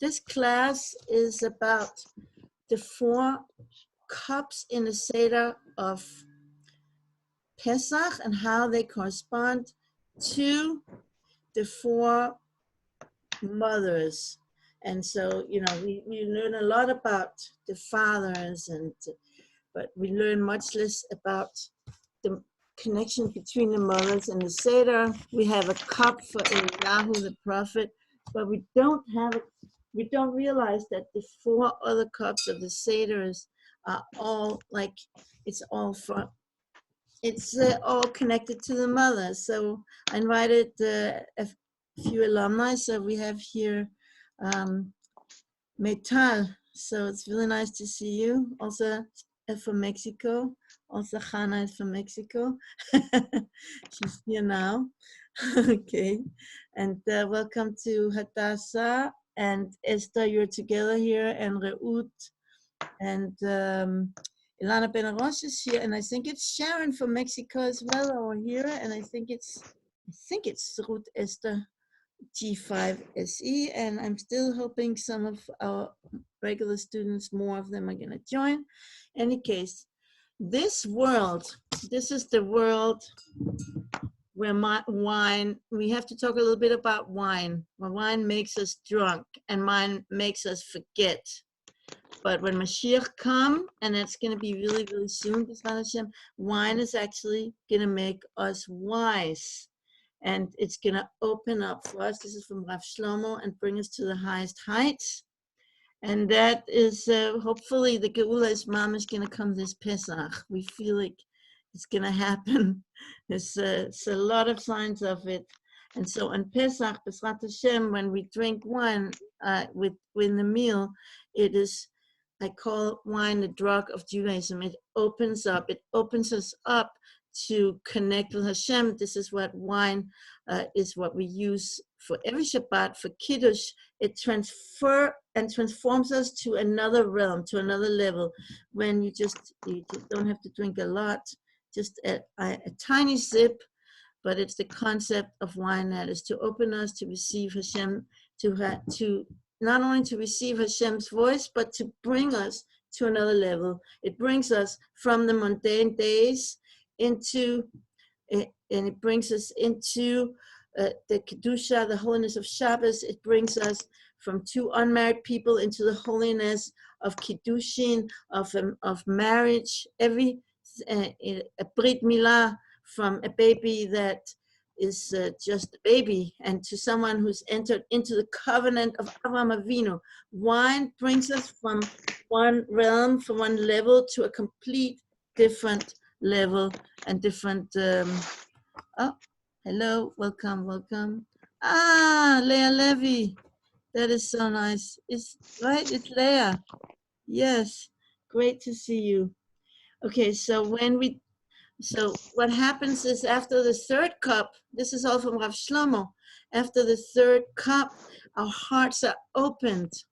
this class is about the 4 cups in the Seder of Pesach and how they correspond to the 4 mothers. And so, you know, we learn a lot about the fathers, but we learn much less about the connection between the mothers and the Seder. We have a cup for Eliyahu the prophet, but we don't realize that the 4 other cups of the Seders are all like, it's all connected to the mother. So I invited a few alumni. So we have here Metal. So it's really nice to see you. Also from Mexico. Also Hannah is from Mexico. She's here now. Okay. And welcome to Hadassah and Esther. You're together here, and Reut and Ilana Ben-Arosh is here, and I think it's Sharon from Mexico as well over here, and I think it's Ruth Esther G5SE, and I'm still hoping some of our regular students, more of them, are going to join. Any case, this is the world where wine, we have to talk a little bit about wine. Well, wine makes us drunk, and wine makes us forget. But when Mashiach comes, and that's going to be really, really soon, wine is actually going to make us wise. And it's going to open up for us. This is from Rav Shlomo, and bring us to the highest heights. And that is hopefully the Geula is mamash going to come this Pesach. We feel like it's going to happen. There's a lot of signs of it. And so on Pesach, B'ezrat Hashem, when we drink wine with the meal, it is, I call wine the drug of Judaism. It opens us up to connect with Hashem. This is what wine is, what we use for every Shabbat, for Kiddush. It transforms us to another realm, to another level. When you don't have to drink a lot, just a tiny sip, but it's the concept of wine that is to open us to receive Hashem, to not only to receive Hashem's voice, but to bring us to another level. It brings us from the mundane days into, and it brings us into the Kedusha, the holiness of Shabbos. It brings us from 2 unmarried people into the holiness of Kiddushin, of marriage. A Brit Milah, from a baby that is just a baby, and to someone who's entered into the covenant of Avraham Avinu. Wine brings us from one realm, from one level, to a complete different level and different. Oh, hello, welcome. Leah Levy, that is so nice. It's Leah. Yes, great to see you. Okay, so what happens is, after the 3rd cup, this is all from Rav Shlomo, after the 3rd cup, our hearts are opened.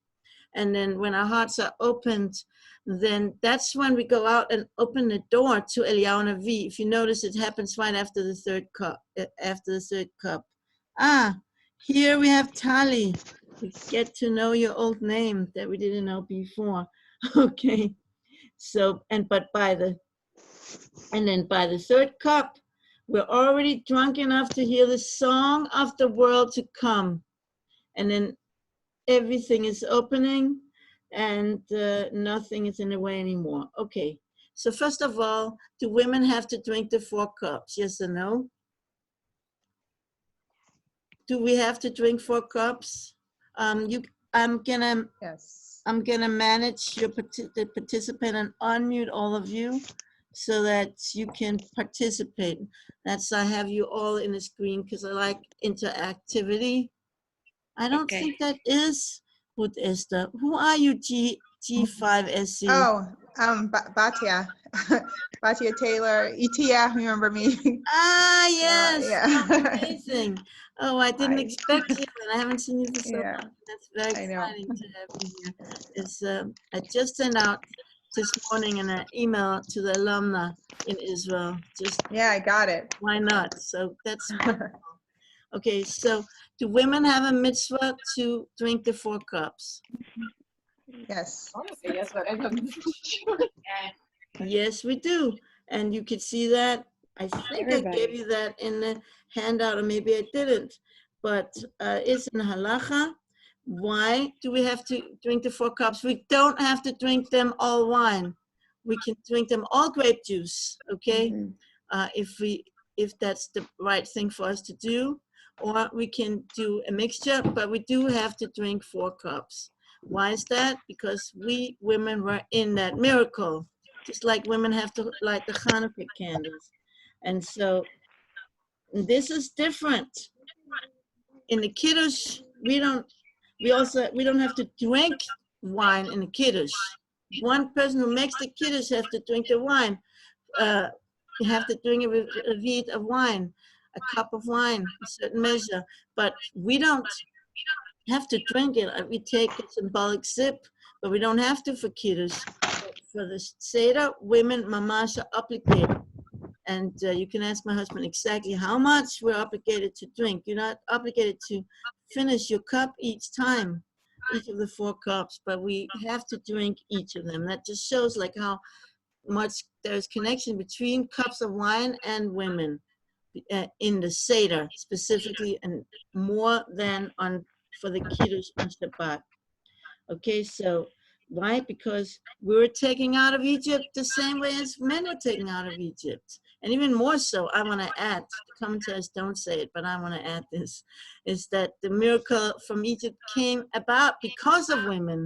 And then when our hearts are opened, then that's when we go out and open the door to Eliyahu Navi. If you notice, it happens right after the 3rd cup. Here we have Tali. We get to know your old name that we didn't know before. Okay. So, and then by the 3rd cup, we're already drunk enough to hear the song of the world to come. And then everything is opening, and nothing is in the way anymore. Okay, so first of all, do women have to drink the 4 cups? Yes or no? Do we have to drink 4 cups? Yes. I'm gonna manage the participant and unmute all of you so that you can participate. I have you all in the screen because I like interactivity. I don't think that is Ruth Esther. Who are you, G5SC? Oh, Batia. Batia Taylor. Itia, remember me? Yes. Yeah. Amazing. Oh, I didn't expect you, and I haven't seen you for so long. That's very exciting to have you here. I just sent out this morning an email to the alumna in Israel. Yeah, I got it. Why not? So that's wonderful. Okay, so do women have a mitzvah to drink the 4 cups? Yes. Yes, but I don't. Yes, we do. And you can see that. I think I gave you that in the handout, or maybe I didn't. But it's in halacha. Why do we have to drink the 4 cups? We don't have to drink them all wine. We can drink them all grape juice, okay? If that's the right thing for us to do. Or we can do a mixture, but we do have to drink 4 cups. Why is that? Because we women were in that miracle. Just like women have to light the Hanukkah candles. And so this is different. In the Kiddush, we don't have to drink wine in the Kiddush. One person who makes the Kiddush has to drink the wine. You have to drink a vid of wine, a cup of wine, a certain measure. But we don't have to drink it. We take a symbolic sip, but we don't have to for Kiddush. For the Seder, women, mamash, are obligated. And you can ask my husband exactly how much we're obligated to drink. You're not obligated to finish your cup each time, each of the 4 cups, but we have to drink each of them. That just shows like how much there's connection between cups of wine and women in the Seder specifically, and more than for the Kiddush on Shabbat. Okay, so why? Because we were taken out of Egypt the same way as men were taken out of Egypt. And even more so, I want to add, the commentators don't say it, but I want to add this, is that the miracle from Egypt came about because of women.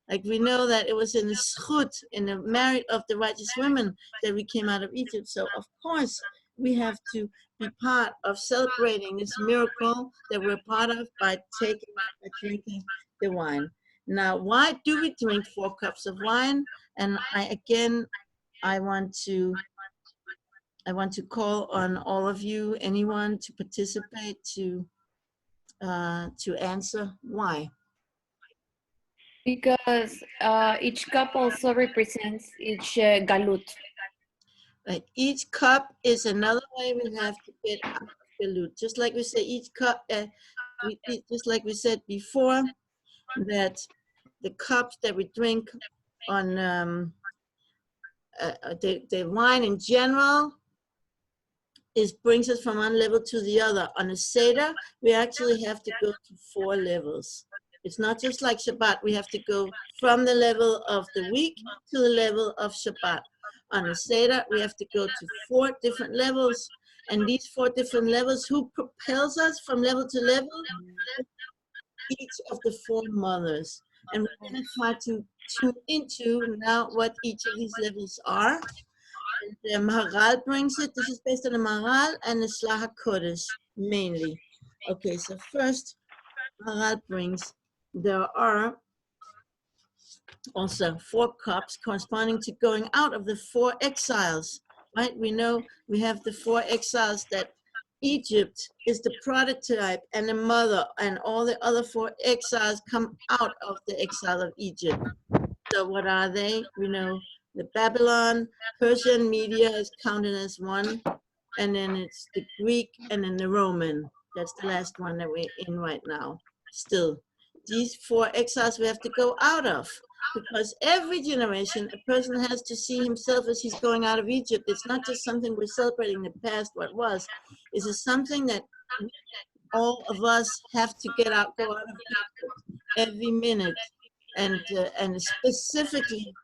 Like we know that it was in the schut, in the merit of the righteous women, that we came out of Egypt. So of course, we have to be part of celebrating this miracle that we're part of by drinking the wine. Now, why do we drink 4 cups of wine? And I want to call on all of you, anyone to participate, to answer why. Because each cup also represents each galut. Right. Each cup is another way we have to get out of galut. Just like we say, each cup, just like we said before, that the cups that we drink on the wine in general brings us from one level to the other. On a Seder, we actually have to go to 4 levels. It's not just like Shabbat. We have to go from the level of the week to the level of Shabbat. On a Seder, we have to go to 4 different levels. And these 4 different levels, who propels us from level to level? Each of the 4 mothers. And we're going to try to tune into now what each of these levels are. And the Maharal brings it. This is based on the Maharal and the Shlach HaKodesh, mainly. Okay, so first, Maharal brings, there are also 4 cups corresponding to going out of the 4 exiles, right? We know we have the 4 exiles, that Egypt is the prototype and the mother, and all the other 4 exiles come out of the exile of Egypt. So what are they? We know the Babylon, Persian, Media is counted as 1, and then it's the Greek, and then the Roman. That's the last one that we're in right now. Still, these 4 exiles we have to go out of, because every generation, a person has to see himself as he's going out of Egypt. It's not just something we're celebrating the past, what was. This is something that all of us have to go out of Egypt every minute, and specifically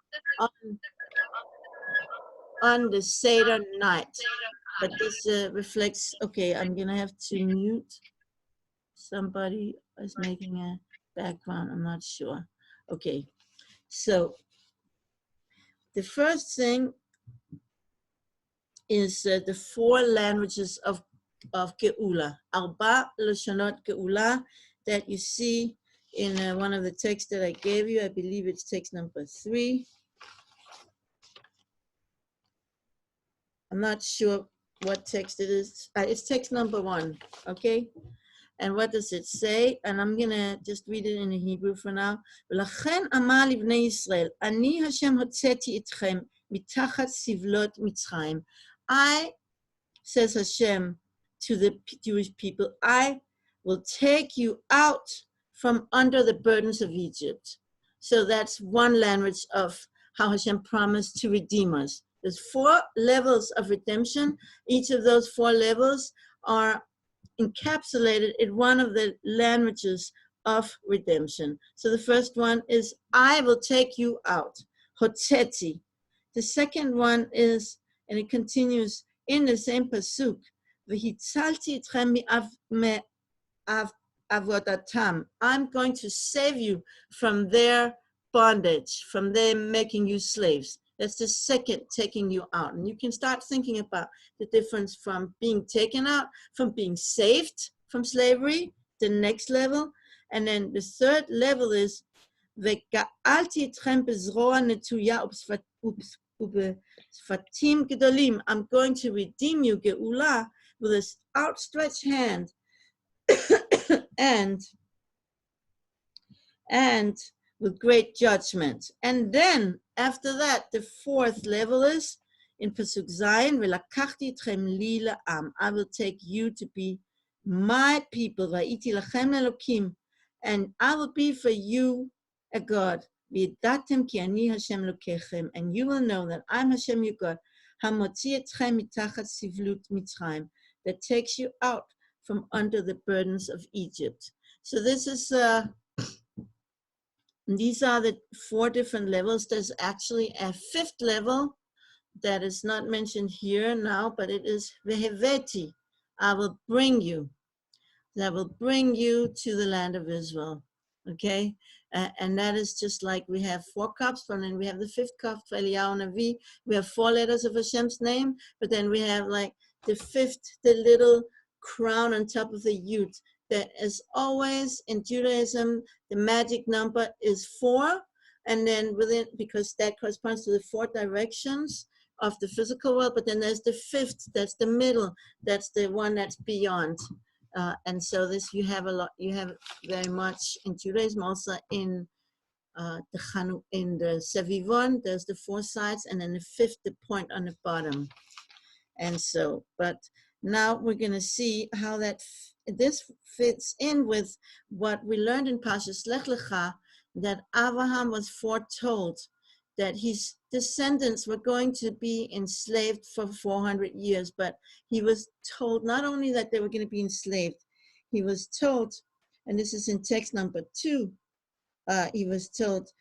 on the Seder night. But this reflects, okay, I'm gonna have to mute. Somebody is making a background, I'm not sure. Okay, so the first thing is the 4 languages of Geula, Arba Lashonot Geula, that you see in one of the texts that I gave you. I believe it's text number 3. I'm not sure what text it is. It's text number 1, okay? And what does it say? And I'm gonna just read it in the Hebrew for now. ולכן אמר לבני ישראל, אני השם הוצאתי אתכם מתחת סבלות מצרים. I, says Hashem to the Jewish people, I will take you out from under the burdens of Egypt. So that's one language of how Hashem promised to redeem us. There's 4 levels of redemption. Each of those 4 levels are encapsulated in one of the languages of redemption. So the first one is, I will take you out, hotzeti. The second one is, and it continues in the same pasuk, v'hitzalti etchem avodatam. I'm going to save you from their bondage, from them making you slaves. That's the second taking you out. And you can start thinking about the difference from being taken out, from being saved from slavery, the next level. And then the third level is, וגאלתי אתכם בזרוע נטויה ובשפתים גדולים. I'm going to redeem you, גאולה, with an outstretched hand and with great judgment. And then after that, the fourth level is in Pasuk Zayin, ולקחתי אתכם לי לעם. I will take you to be my people, והייתי לכם לאלוקים, and I will be for you a God. וידעתם כי אני השם אלוקיכם, and you will know that I'm Hashem your God, המוציא אתכם מתחת סבלות מצרים, that takes you out from under the burdens of Egypt. So this is these are the 4 different levels. There's actually a 5th level that is not mentioned here now, but it is veheveti. I will bring you. That will bring you to the land of Israel. Okay? And that is just like we have 4 cups, and then we have the 5th cup for Eliyahu Navi. We have 4 letters of Hashem's name, but then we have like the 5th, the little crown on top of the yud. That is always in Judaism, the magic number is 4, and then within, because that corresponds to the 4 directions of the physical world, but then there's the 5th, that's the middle, that's the one that's beyond. And so this you have a lot, you have very much in Judaism, also in the Sevivon, there's the 4 sides, and then the 5th, the point on the bottom. And so, but now we're going to see how this fits in with what we learned in Parshas Lech Lecha, that Abraham was foretold that his descendants were going to be enslaved for 400 years, but he was told not only that they were going to be enslaved, he was told, and this is in text number 2, he was told,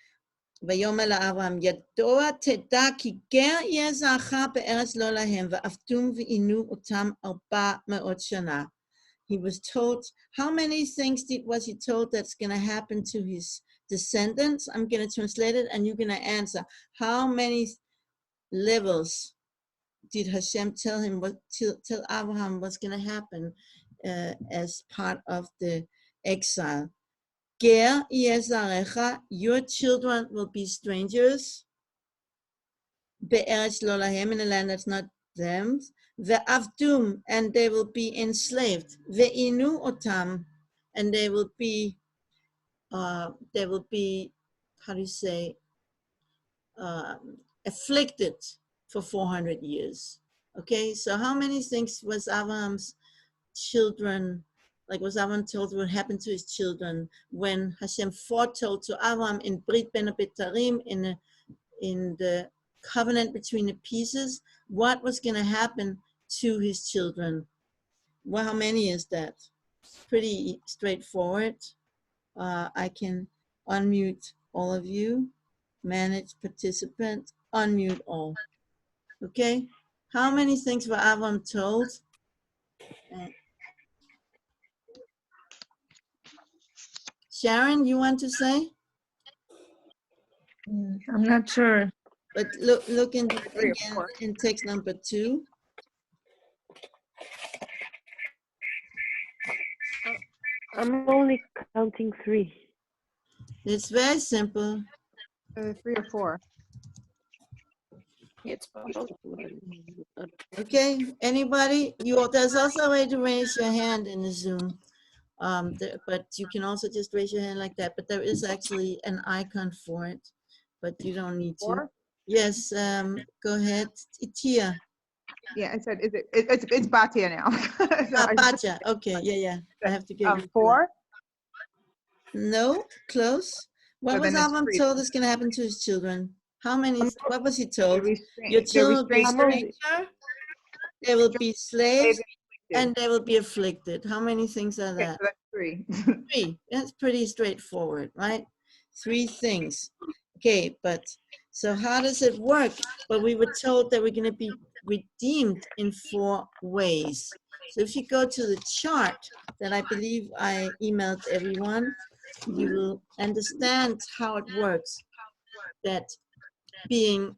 ויאמר לאברהם, ידוע תדע כי גר יהיה זרעך בארץ לא להם, ועבדום ועינו אותם 400 שנה. He was told, how many things was he told that's going to happen to his descendants? I'm going to translate it, and you're going to answer. How many levels did Hashem tell him, tell Abraham what's going to happen as part of the exile? Ger yezarecha, your children will be strangers. Be'eretz lo lahem, in a land that's not them. Ve'avdum, and they will be enslaved. Ve'inu otam, and they will be, how do you say, afflicted for 400 years. Okay, so how many things was Abraham's children, like was Abraham told would happen to his children when Hashem foretold to Abraham in Brit Ben Abitarim, in the covenant between the pieces, what was going to happen to his children? Well, how many is that? Pretty straightforward. I can unmute all of you, manage participant, unmute all. Okay, how many things were Abraham told? Sharon, you want to say? I'm not sure. But look in again in text number 2. I'm only counting 3. It's very simple. 3 or 4. It's Okay, anybody? There's also a way to raise your hand in the Zoom. But you can also just raise your hand like that. But there is actually an icon for it, but you don't need to. 4? Yes, go ahead, Tia. Yeah, I said, it's Batia now. So I just- Bacha. Okay, yeah. I have to get used to that. 4. No, close. What So was then it's Avram 3. told is going to happen to his children? How many? What was he told? The Your children will be restraint, stranger, they will be slaves, and and they will be afflicted. How many things are okay, that? so that's 3. 3. That's pretty straightforward, right? 3 things. Okay, but so how does it work? But we were told that we're going to be redeemed in 4 ways. So if you go to the chart that I believe I emailed everyone, you will understand how it works. That being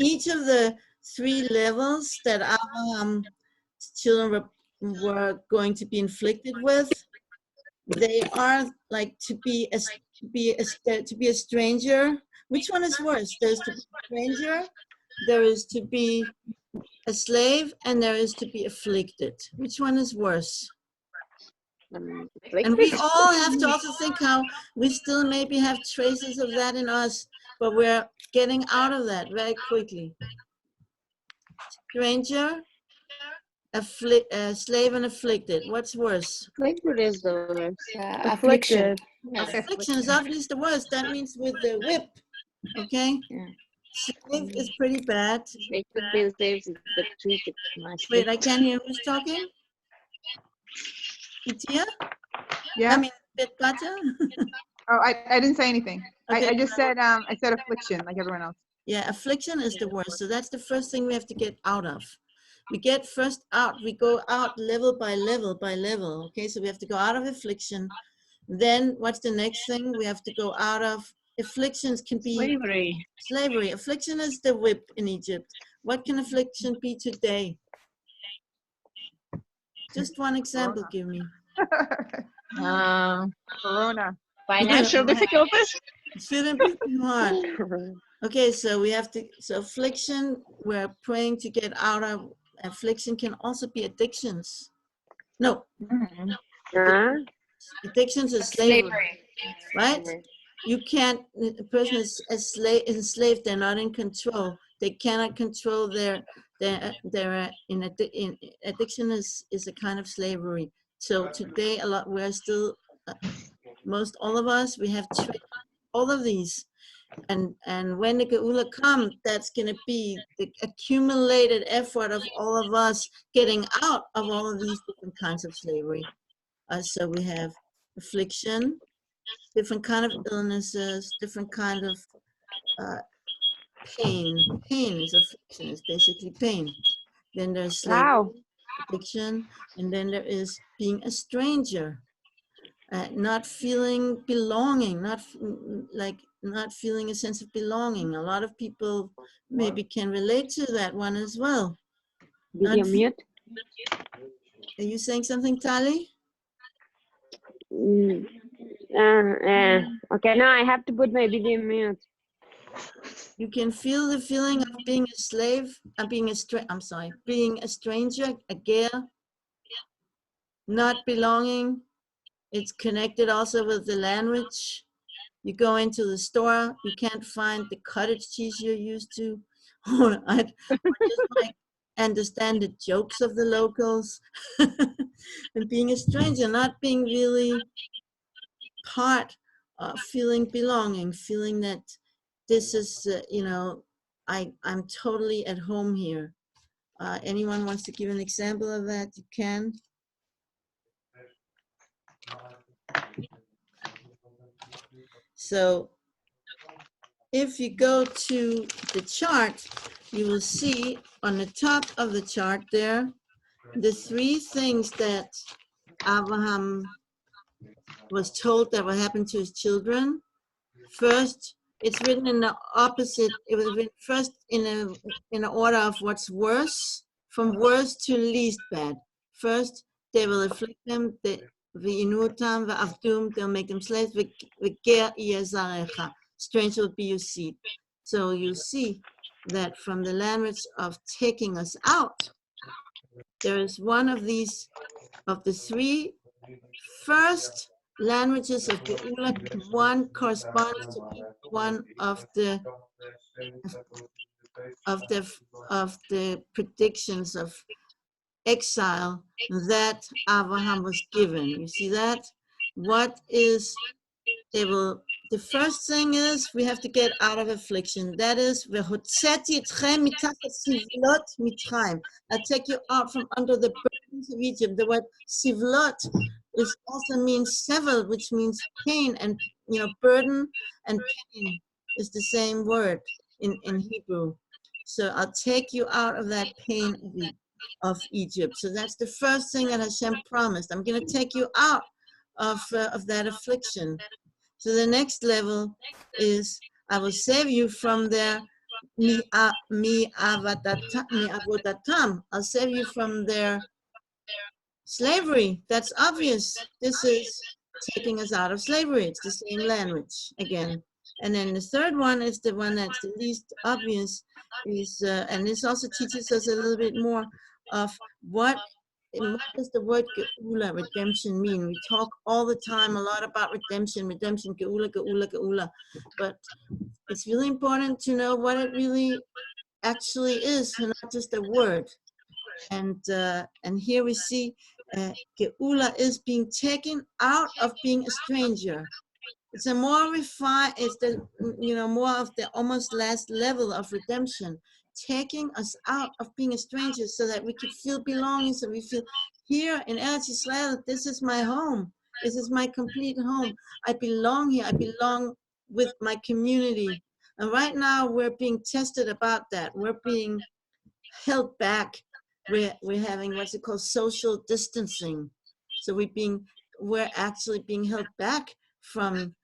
each of the 3 levels that Abraham's children were going to be inflicted with, they are like to be a stranger. Which one is worse? There's to be a stranger, there is to be a slave, and there is to be afflicted. Which one is worse? And we all have to also think how we still maybe have traces of that in us, but we're getting out of that very quickly. Stranger, a slave, and afflicted. What's worse? Afflicted is the worst. Affliction. Affliction is obviously the worst. That means with the whip, okay? Yeah. Slave is pretty bad. They could be the slaves, but treated nicely. Wait, I can't hear who's talking. Itia? Yeah. I mean, Betpacha? Oh, I didn't say anything. Okay. I just said affliction like everyone else. Yeah, affliction is the worst. So that's the first thing we have to get out of. We get first out, we go out level by level by level. Okay, so we have to go out of affliction. Then what's the next thing? We have to go out of afflictions can be Slavery. slavery. Affliction is the whip in Egypt. What can affliction be today? Just one example, give me. Corona. Financial difficulties. Shouldn't be too hard. Okay, so we have to, so affliction, we're praying to get out of. Affliction can also be addictions. No, addictions is slavery, right? You can't, a person is enslaved, they're not in control. They cannot control their addiction is a kind of slavery. So today, we're still, most all of us, we have all of these. And when the Geula comes, that's going to be the accumulated effort of all of us getting out of all of these different kinds of slavery. So we have affliction, different kind of illnesses, different kind of pain. Pain is affliction, it's basically pain. Then there's slavery, addiction, and then there is being a stranger. Not feeling belonging, not feeling a sense of belonging. A lot of people maybe can relate to that one as well. Did you mute? Are you saying something, Tali? Okay, now I have to put my video mute. You can feel the feeling of being a slave, being a stranger, a ger, not belonging. It's connected also with the language. You go into the store, you can't find the cottage cheese you're used to, or just like understand the jokes of the locals, and being a stranger, not being really part, feeling belonging, feeling that this is, I'm totally at home here. Anyone wants to give an example of that? You can. So if you go to the chart, you will see on the top of the chart there, the 3 things that Abraham was told that will happen to his children. First, it's written in the opposite, it was written first in an order of what's worse, from worst to least bad. First, they will afflict them, they'll make them slaves, strange will be your seed. So you see that from the language of taking us out, there is one of these, of the 3 first languages of Geula, one corresponds to one of the of the predictions of exile that Abraham was given. You see that? What is they will the first thing is we have to get out of affliction. That is, I'll take you out from under the burdens of Egypt. The word sivlot is also means sevel, which means pain, and burden and pain is the same word in Hebrew. So I'll take you out of that pain of Egypt. So that's the first thing that Hashem promised. I'm going to take you out of that affliction. So the next level is I will save you from their mi avodatam. I'll save you from their slavery. That's obvious. This is taking us out of slavery. It's the same language again. And then the third one is the one that's the least obvious, is and this also teaches us a little bit more of what does the word geula, redemption, mean. We talk all the time a lot about redemption, geula, geula, geula, but it's really important to know what it really actually is, and not just a word. And here we see geula is being taken out of being a stranger. It's a more refined, it's the, more of the almost last level of redemption, taking us out of being a stranger so that we could feel belonging, so we feel here in Eretz Yisrael, this is my home. This is my complete home. I belong here. I belong with my community. And right now we're being tested about that. We're being held back. We're having what's it called social distancing. So we're actually being held back from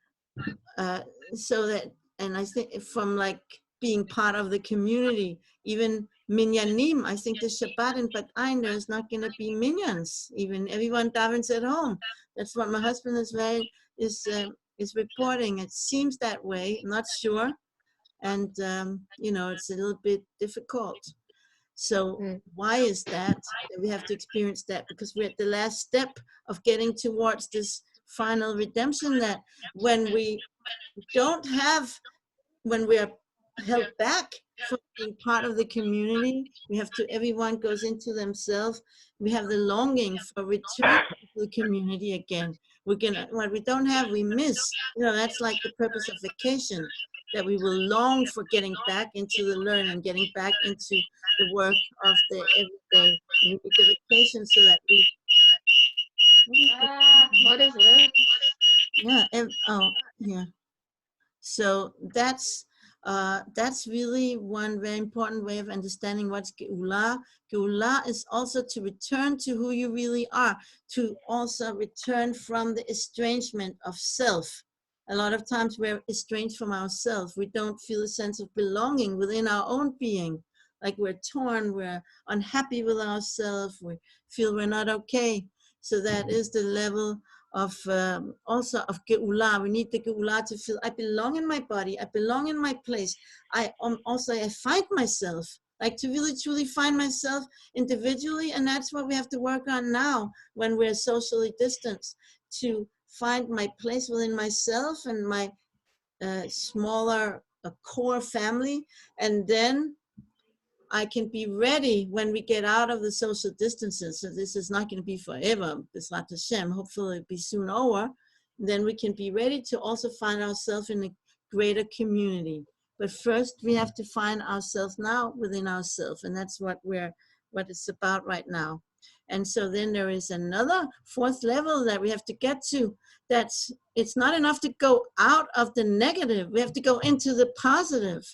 so that, and I think from like being part of the community, even minyanim. I think the Shabbat in Bat Ayin, there's not going to be minyans. Even everyone davens at home. That's what my husband is reporting. It seems that way. I'm not sure, and it's a little bit difficult. So why is that we have to experience that? Because we're at the last step of getting towards this final redemption, that when we are held back from being part of the community, everyone goes into themselves. We have the longing for return to the community again. What we don't have, we miss. That's like the purpose of vacation, that we will long for getting back into the learning, getting back into the work of the everyday. We need the vacation so that we. What is it? Yeah. So that's really one very important way of understanding what's Geula. Geula is also to return to who you really are, to also return from the estrangement of self. A lot of times we're estranged from ourselves. We don't feel a sense of belonging within our own being. Like we're torn, we're unhappy with ourselves, we feel we're not okay. So that is the level of also of Geula. We need the Geula to feel I belong in my body, I belong in my place. I find myself, like to really truly find myself individually, and that's what we have to work on now when we're socially distanced, to find my place within myself and my smaller core family, and then I can be ready when we get out of the social distances. So this is not going to be forever, B'ezrat Hashem. Hopefully it'll be soon over. Then we can be ready to also find ourselves in a greater community. But first we have to find ourselves now within ourselves. And that's what it's about right now. And so then there is another fourth level that we have to get to. It's not enough to go out of the negative. We have to go into the positive.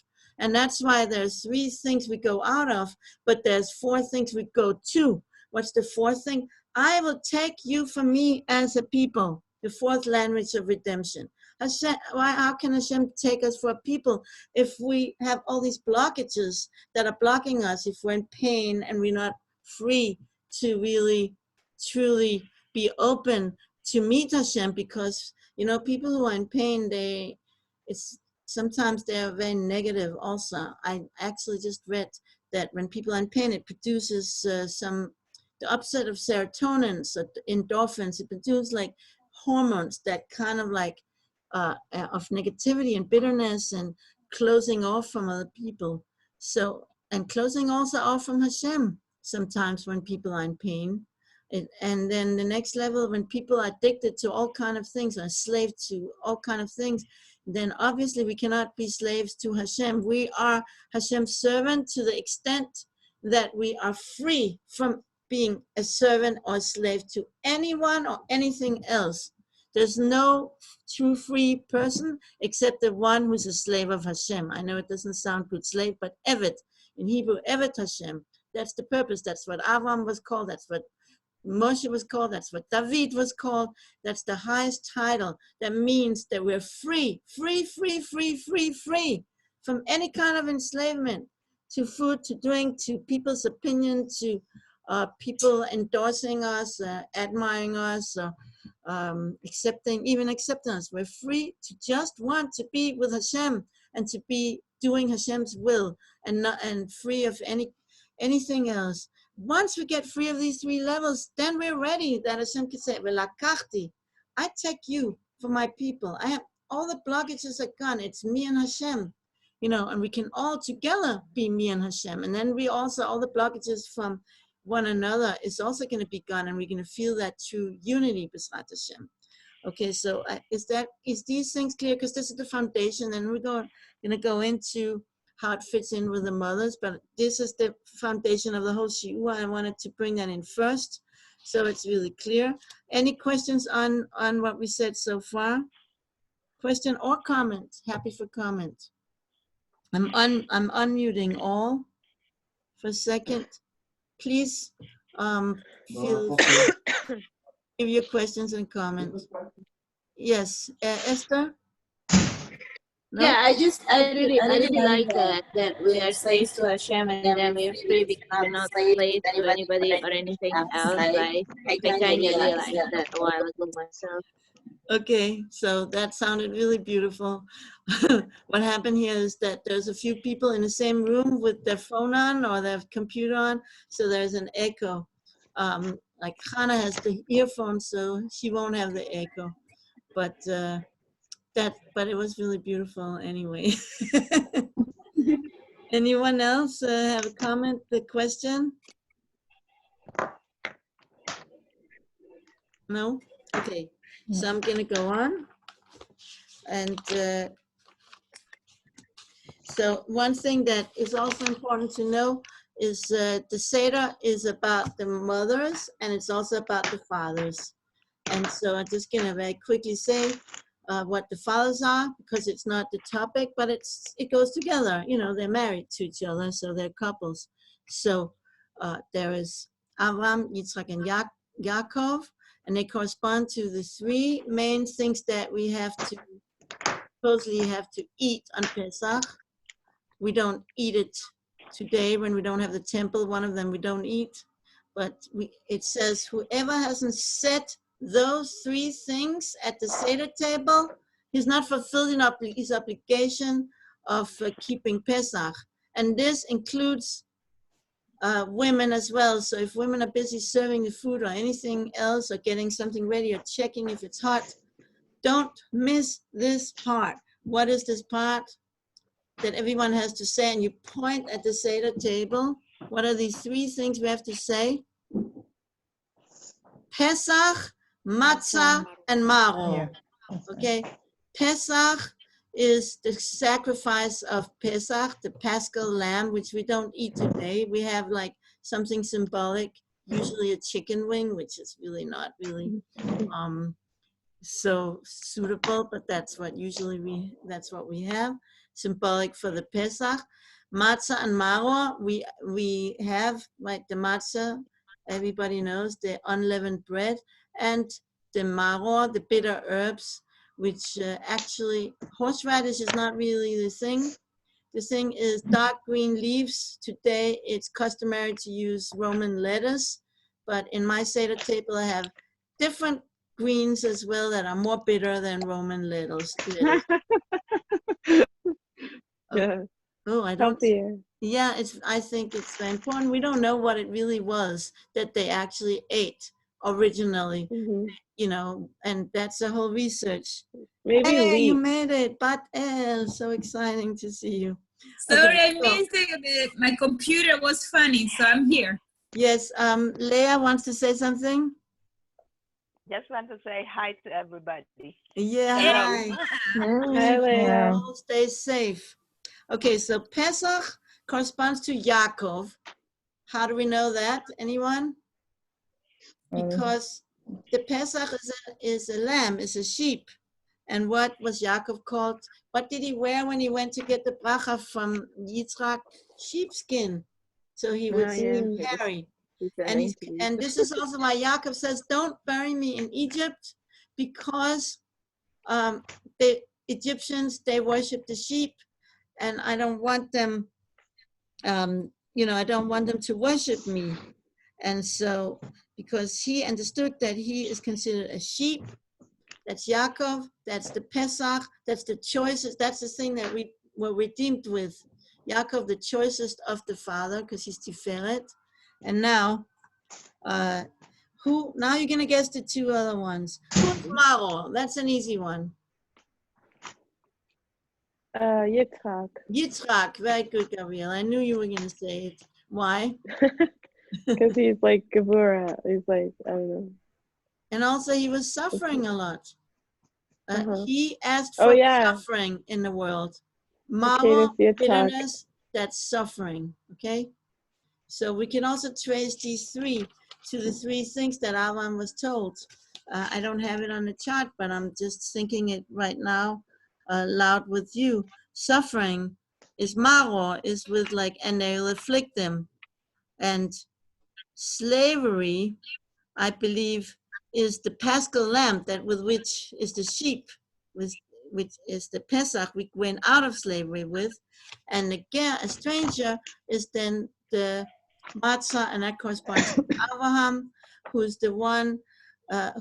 And that's why there's 3 things we go out of, but there's 4 things we go to. What's the 4th thing? I will take you for me as a people, the 4th language of redemption. Hashem, how can Hashem take us for a people if we have all these blockages that are blocking us, if we're in pain and we're not free to really, truly be open to meet Hashem? Because, people who are in pain, sometimes they are very negative also. I actually just read that when people are in pain, it produces the upset of serotonin, so endorphins. It produces like hormones that kind of like of negativity and bitterness and closing off from other people. So, and closing also off from Hashem sometimes when people are in pain. And then the next level, when people are addicted to all kind of things, are slave to all kind of things, then obviously we cannot be slaves to Hashem. We are Hashem's servant to the extent that we are free from being a servant or a slave to anyone or anything else. There's no true free person except the one who's a slave of Hashem. I know it doesn't sound good, slave, but Evet, in Hebrew, Evet Hashem. That's the purpose. That's what Avram was called. That's what Moshe was called. That's what David was called. That's the highest title. That means that we're free from any kind of enslavement to food, to drink, to people's opinion, to people endorsing us, admiring us, accepting us. We're free to just want to be with Hashem and to be doing Hashem's will, and free of anything else. Once we get free of these three levels, then we're ready that Hashem can say, "Velakachti, I take you for my people. I have all the blockages are gone. It's me and Hashem." And we can all together be me and Hashem. And then we also, all the blockages from one another is also going to be gone, and we're going to feel that true unity beside Hashem. Okay, so is these things clear? Because this is the foundation, and we're going to go into how it fits in with the mothers, but this is the foundation of the whole shiur. I wanted to bring that in first, so it's really clear. Any questions on what we said so far? Question or comment? Happy for comment. I'm unmuting all for a second. Please feel give your questions and comments. Yes, Esther? No? Yeah, I really like that we are slaves to Hashem, and then we are free because we're not slaves to anybody or anything else. Like, I kind of realized that a while ago myself. Okay, so that sounded really beautiful. What happened here is that there's a few people in the same room with their phone on or their computer on, so there's an echo. Like Hannah has the earphones, so she won't have the echo. But it was really beautiful anyway. Anyone else have a comment, a question? No? Okay, so I'm gonna go on. And so one thing that is also important to know is the Seder is about the mothers, and it's also about the fathers. And so I'm just gonna very quickly say what the fathers are, because it's not the topic, but it goes together. They're married to each other, so they're couples. So there is Avram, Yitzchak, and Yaakov, and they correspond to the three main things that we supposedly have to eat on Pesach. We don't eat it today when we don't have the temple. One of them we don't eat, but it says whoever hasn't set those three things at the Seder table, he's not fulfilling his obligation of keeping Pesach. And this includes women as well. So if women are busy serving the food or anything else, or getting something ready or checking if it's hot, don't miss this part. What is this part that everyone has to say? And you point at the Seder table. What are these three things we have to say? Pesach, matzah, and maror. Okay, Pesach is the sacrifice of Pesach, the Paschal lamb, which we don't eat today. We have like something symbolic, usually a chicken wing, which is really not really so suitable, but that's what we have, symbolic for the Pesach. Matzah and maror, we have, like the matzah, everybody knows, the unleavened bread, and the maror, the bitter herbs, which actually, horseradish is not really the thing. The thing is dark green leaves. Today, it's customary to use Roman lettuce, but in my Seder table, I have different greens as well that are more bitter than Roman lettuce. Yeah. Oh, I don't. Healthier. Yeah, I think it's very important. We don't know what it really was that they actually ate originally, Mhm. and that's the whole research. Maybe Hey, you Lee. made it, Bat El. So exciting to see you. Sorry, Okay, I missed it. My computer was funny, so I'm here. Yes, Leah wants to say something. Just want to say hi to everybody. Yeah, Hello. hi. Hi, Leah. All stay safe. Okay, so Pesach corresponds to Yaakov. How do we know that? Anyone? Because the Pesach is a lamb, is a sheep. And what was Yaakov called? What did he wear when he went to get the bracha from Yitzchak? Sheepskin. So he would carry. And this is also why Yaakov says, don't bury me in Egypt, because the Egyptians, they worship the sheep, and I don't want them, I don't want them to worship me. And so, because he understood that he is considered a sheep, that's Yaakov, that's the Pesach, that's the choices, that's the thing that we were redeemed with. Yaakov, the choicest of the father, because he's Tiferet. And now, now you're going to guess the two other ones. Who's Maro? That's an easy one. Yitzhak. Yitzchak, very good, Gabriel. I knew you were going to say it. Why? Because he's like Gevura. He's like, I don't know. And also he was suffering a lot. He asked Oh, for yeah. suffering in the world. Okay, Maro, that's Yitzhak. bitterness, that's suffering, okay? So we can also trace these three to the three things that Avan was told. I don't have it on the chart, but I'm just thinking it right now loud with you. Suffering is Maro, is with like, and they will afflict them. And slavery, I believe, is the paschal lamb that with which is the sheep, which is the Pesach we went out of slavery with. And again, a stranger is then the matzah, and that corresponds to Abraham, who's the one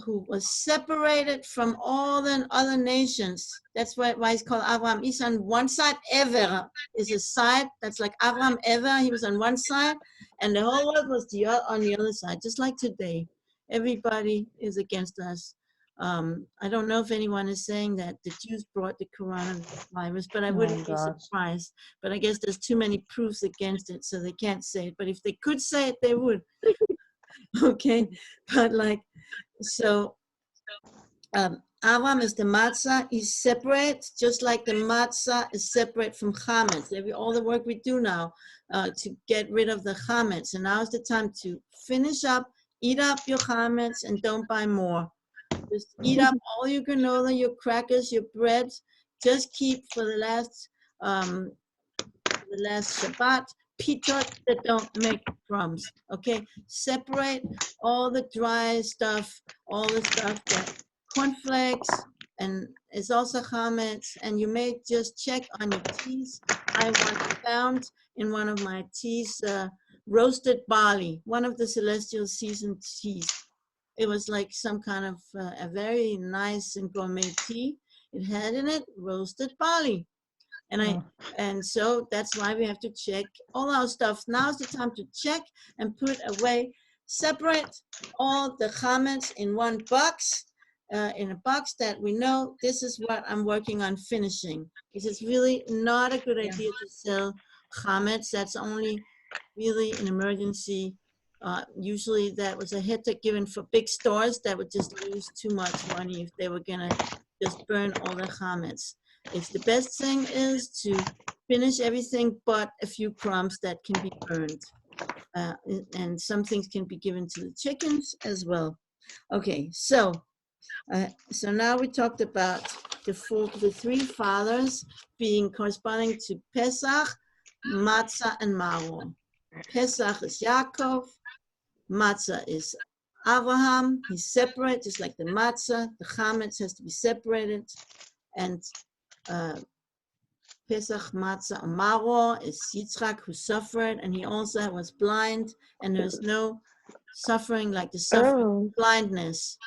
who was separated from all the other nations. That's why he's called Abraham. He's on one side. Ever is a side that's like Abraham ever. He was on one side, and the whole world was on the other side, just like today. Everybody is against us. I don't know if anyone is saying that the Jews brought the coronavirus, but I wouldn't be surprised. But I guess there's too many proofs against it, so they can't say it. But if they could say it, they would. Okay, but like, so Avraham is the matzah. He's separate, just like the matzah is separate from chametz. All the work we do now to get rid of the chametz, and now is the time to finish up, eat up your chametz, and don't buy more. Just eat up all your granola, your crackers, your bread. Just keep for the last Shabbat pitot that don't make crumbs. Okay, separate all the dry stuff, all the stuff that cornflakes, and it's also chametz. And you may just check on your teas. I once found in one of my teas roasted barley, one of the celestial seasoned teas. It was like some kind of a very nice and gourmet tea. It had in it roasted barley. And so that's why we have to check all our stuff. Now's the time to check and put away, separate all the chametz in one box, in a box that we know this is what I'm working on finishing. This is really not a good idea to sell chametz. That's only really an emergency. Usually that was a heter given for big stores that would just lose too much money if they were gonna just burn all the chametz. It's the best thing is to finish everything but a few crumbs that can be burned. And some things can be given to the chickens as well. Okay, so now we talked about the three fathers being corresponding to Pesach, Matzah, and Maro. Pesach is Yaakov, Matzah is Abraham. He's separate, just like the Matzah. The chametz has to be separated. And Pesach, Matzah, and Maro is Yitzchak, who suffered, and he also was blind, and there's no suffering like the suffering of blindness.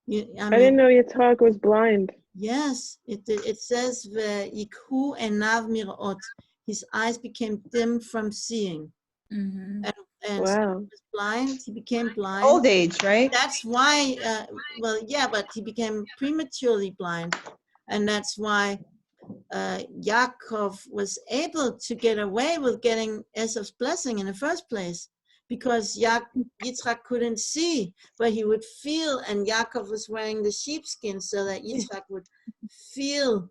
I didn't know Yitzhak was blind. Yes, it says Yikhu enav mirot. His eyes became dim from seeing. Mm-hmm. And Wow. so he was blind. He became blind. Old age, right? That's why, but he became prematurely blind. And that's why Yaakov was able to get away with getting Esav's blessing in the first place, because Yitzchak couldn't see, but he would feel, and Yaakov was wearing the sheepskin so that Yitzchak would feel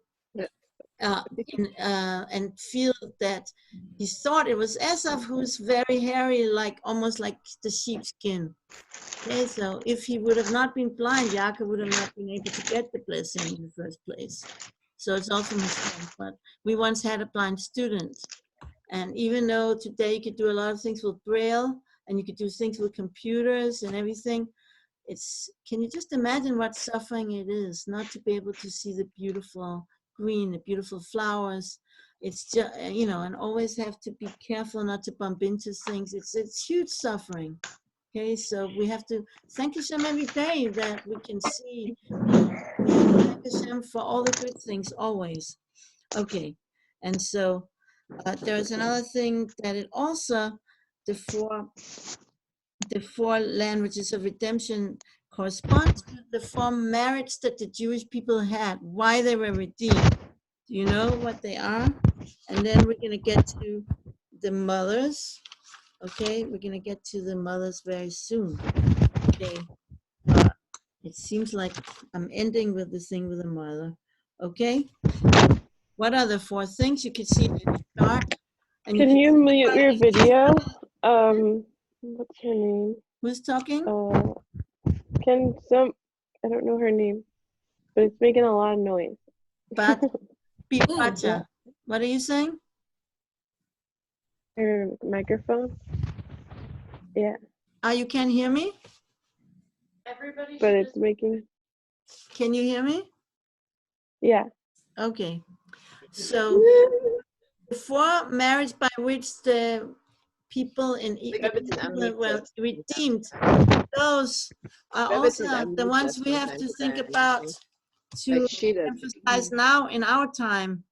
and feel that he thought it was Esav, who's very hairy, like almost like the sheepskin. Okay, so if he would have not been blind, Yaakov would have not been able to get the blessing in the first place. So it's also mistake. But we once had a blind student, and even though today you could do a lot of things with Braille and you could do things with computers and everything, can you just imagine what suffering it is not to be able to see the beautiful green, the beautiful flowers? It's just, and always have to be careful not to bump into things. It's huge suffering. Okay, so we have to thank Hashem every day that we can see. Thank Hashem for all the good things always. Okay, and so there's another thing that it also, the four languages of redemption correspond to the four merits that the Jewish people had, why they were redeemed. Do you know what they are? And then we're going to get to the mothers. Okay, we're going to get to the mothers very soon. Okay, it seems like I'm ending with the thing with the mother. Okay, what are the four things? You can see in the chart. And Can you mute your video? What's her name? Who's talking? I don't know her name, but it's making a lot of noise. But Pipacha, what are you saying? Her microphone. Yeah. You can't hear me? But it's making. Can you hear me? Yeah. Okay. So before marriage by which the people in Egypt were redeemed, those are also the ones we have to think about to emphasize now in our time,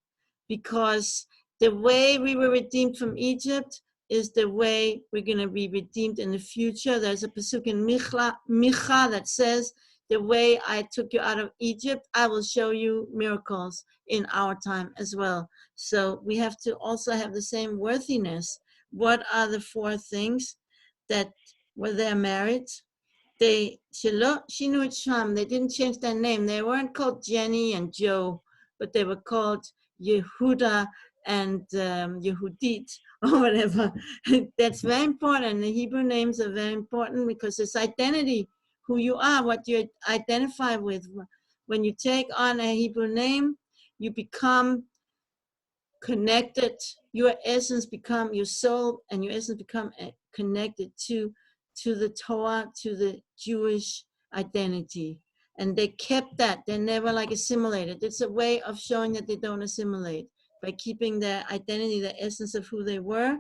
because the way we were redeemed from Egypt is the way we're going to be redeemed in the future. There's a pasuk in Micha that says, the way I took you out of Egypt, I will show you miracles in our time as well. So we have to also have the same worthiness. What are the four things that were their merit? They didn't change their name. They weren't called Jenny and Joe, but they were called Yehuda and Yehudit or whatever. That's very important. The Hebrew names are very important because it's identity, who you are, what you identify with. When you take on a Hebrew name, you become connected. Your essence become, your soul and your essence become connected to the Torah, to the Jewish identity. And they kept that. They never like assimilated. It's a way of showing that they don't assimilate by keeping their identity, the essence of who they were.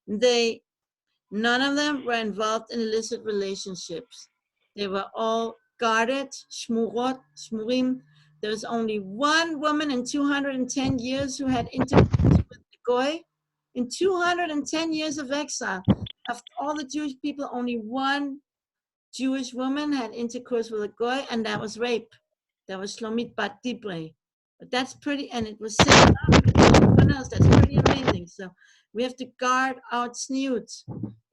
None of them were involved in illicit relationships. They were all guarded, shmurot, shmurim. There was only one woman in 210 years who had intercourse with the goy. In 210 years of exile, of all the Jewish people, only one Jewish woman had intercourse with a goy, and that was rape. That was Shlomit Bat Dibre. But that's pretty, and it was said everyone else. That's pretty amazing. So we have to guard our tzniut.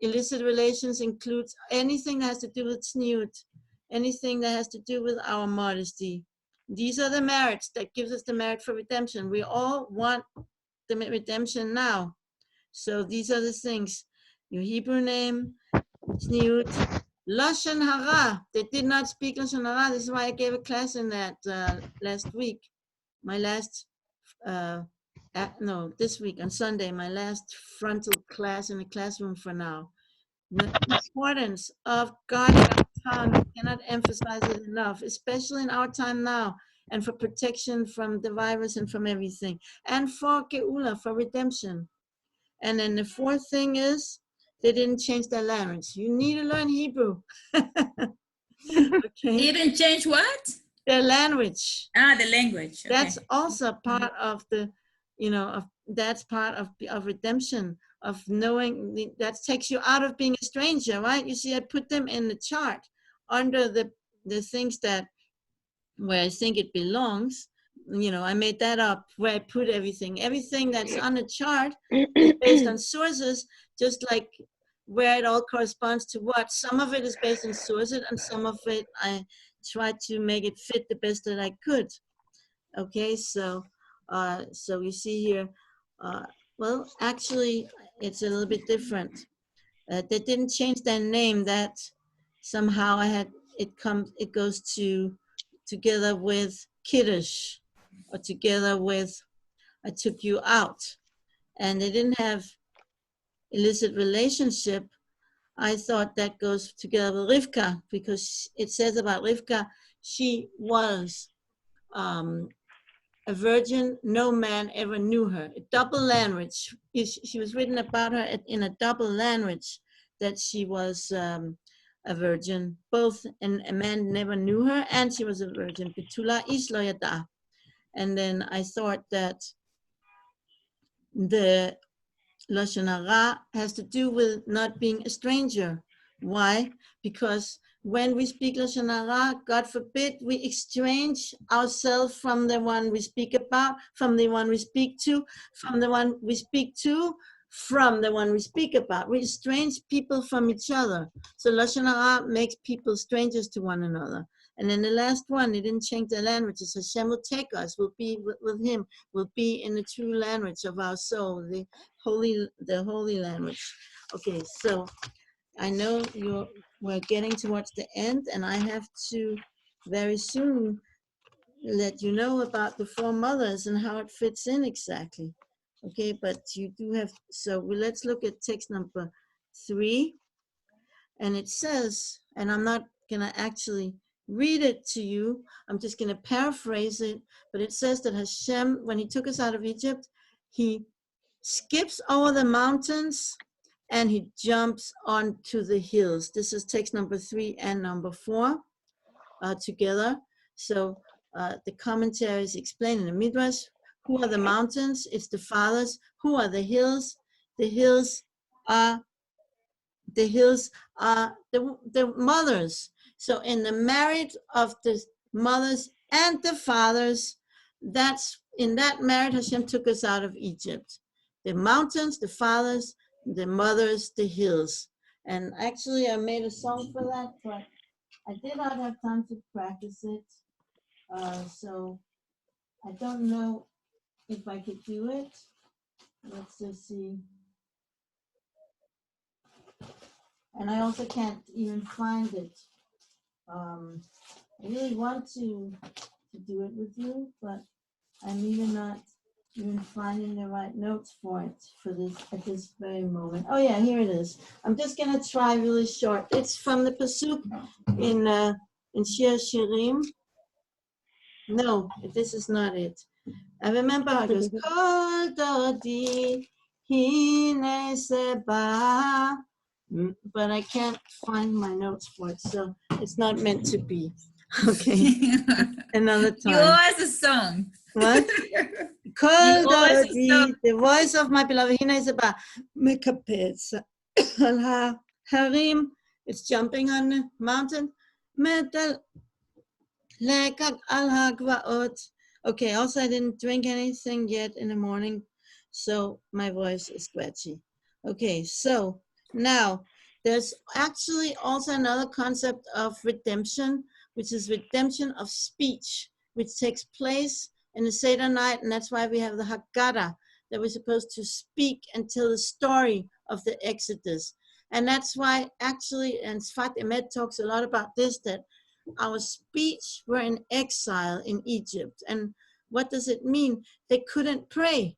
Illicit relations includes anything that has to do with tzniut, anything that has to do with our modesty. These are the merits that gives us the merit for redemption. We all want the redemption now. So these are the things. Your Hebrew name, tzniut, lashon hara. They did not speak lashon hara. This is why I gave a class in that last week. My last, this week on Sunday, my last frontal class in the classroom for now. The importance of guarding our tongue, we cannot emphasize it enough, especially in our time now, and for protection from the virus and from everything, and for Geula, for redemption. And then the fourth thing is, they didn't change their language. You need to learn Hebrew. Okay. You didn't change what? Their language. The language. Okay. That's also part of the, that's part of redemption, of knowing, that takes you out of being a stranger, right? You see, I put them in the chart under the things that, where I think it belongs. you know, I made that up where I put everything. Everything that's on the chart is based on sources, just like where it all corresponds to what. Some of it is based on sources, and some of it I tried to make it fit the best that I could. Okay, so so you see here, well, actually, it's a little bit different. They didn't change their name. That somehow I had it goes together with Kiddush, or together with I took you out, and they didn't have illicit relationship. I thought that goes together with Rivka, because it says about Rivka, she was a virgin, no man ever knew her. A double language. She was written about her in a double language, that she was a virgin, both, and a man never knew her, and she was a virgin. Betula ish lo yada. And then I thought that the Lashon Hara has to do with not being a stranger. Why? Because when we speak Lashon Hara, God forbid, we exchange ourselves from the one we speak about, from the one we speak to, from the one we speak to, from the one we speak about. We estrange people from each other. So Lashon Hara makes people strangers to one another. And then the last one, they didn't change the languages. Hashem will take us, we'll be with him, we'll be in the true language of our soul, the holy language. Okay, so I know we're getting towards the end, and I have to very soon let you know about the four mothers and how it fits in exactly. Okay, but you do have, so let's look at text number 3. And it says, and I'm not gonna actually read it to you, I'm just gonna paraphrase it, but it says that Hashem, when he took us out of Egypt, he skips over the mountains and he jumps onto the hills. This is text number 3 and number 4 together. So the commentaries explain in the Midrash, who are the mountains? It's the fathers. Who are the hills? The hills are the mothers. So in the marriage of the mothers and the fathers, that's in that marriage Hashem took us out of Egypt. The mountains, the fathers, the mothers, the hills. And actually I made a song for that, but I did not have time to practice it. So I don't know if I could do it. Let's just see. And I also can't even find it. I really want to do it with you, but I'm even not even finding the right notes for it at this very moment. Oh yeah, here it is. I'm just gonna try really short. It's from the pasuk in Shir Shirim. No, this is not it. I remember how it goes. Kol dodi hine seba. But I can't find my notes for it, so it's not meant to be. Okay, another time. You owe us a song. What? Kol dodi, the voice of my beloved, hine seba, mekapetz al harim. It's jumping on the mountain. Metal lekak al hagvaot. Okay, also I didn't drink anything yet in the morning, so my voice is scratchy. Okay, so now there's actually also another concept of redemption, which is redemption of speech, which takes place in the Seder night, and that's why we have the Haggadah, that we're supposed to speak and tell the story of the Exodus. And that's why actually, and Sfat Emet talks a lot about this, that our speech were in exile in Egypt. And what does it mean? They couldn't pray.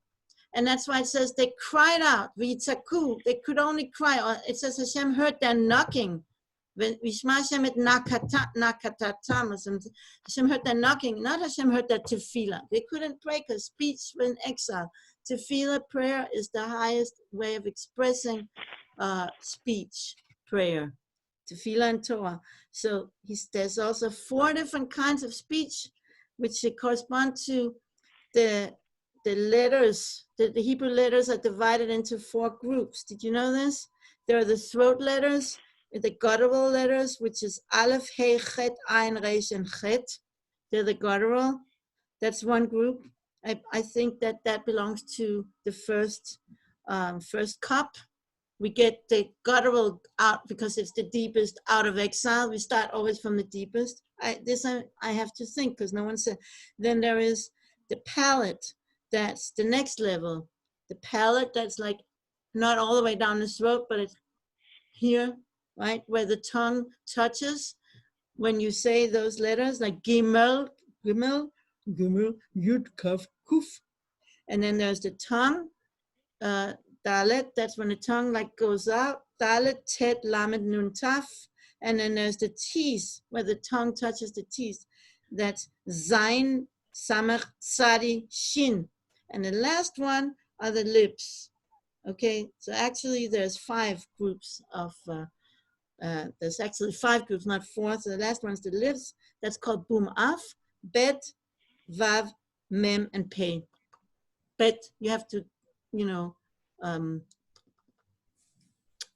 And that's why it says they cried out, v'yitzaku, they could only cry. Or it says Hashem heard their knocking. V'yishma Hashem et nakatatam. Hashem heard their knocking, not Hashem heard their tefillah. They couldn't pray because speech was in exile. Tefillah, prayer, is the highest way of expressing speech, prayer. Tefillah and Torah. So there's also 4 different kinds of speech which correspond to the letters. The Hebrew letters are divided into 4 groups. Did you know this? There are the throat letters, the guttural letters, which is Aleph, Hey, Chet, Ayin, Reish, and Chet. They're the guttural. That's one group. I think that belongs to the first cup. We get the guttural out because it's the deepest out of exile. We start always from the deepest. I have to think because no one said. Then there is the palate. That's the next level. The palate, that's like not all the way down the throat, but it's here, right? Where the tongue touches. When you say those letters like gimel, gimel, gimel, yud, kaf, kuf. And then there's the tongue. Dalet, that's when the tongue like goes out. Dalet, tet, lamed, nun, taf. And then there's the teeth, where the tongue touches the teeth. That's zain, samach, tzadi, shin. And the last one are the lips. Okay, so actually there's 5 groups of, there's actually 5 groups, not 4. So the last one's the lips. That's called bum af, bet, vav, mem, and pei. Bet, you have to, you know,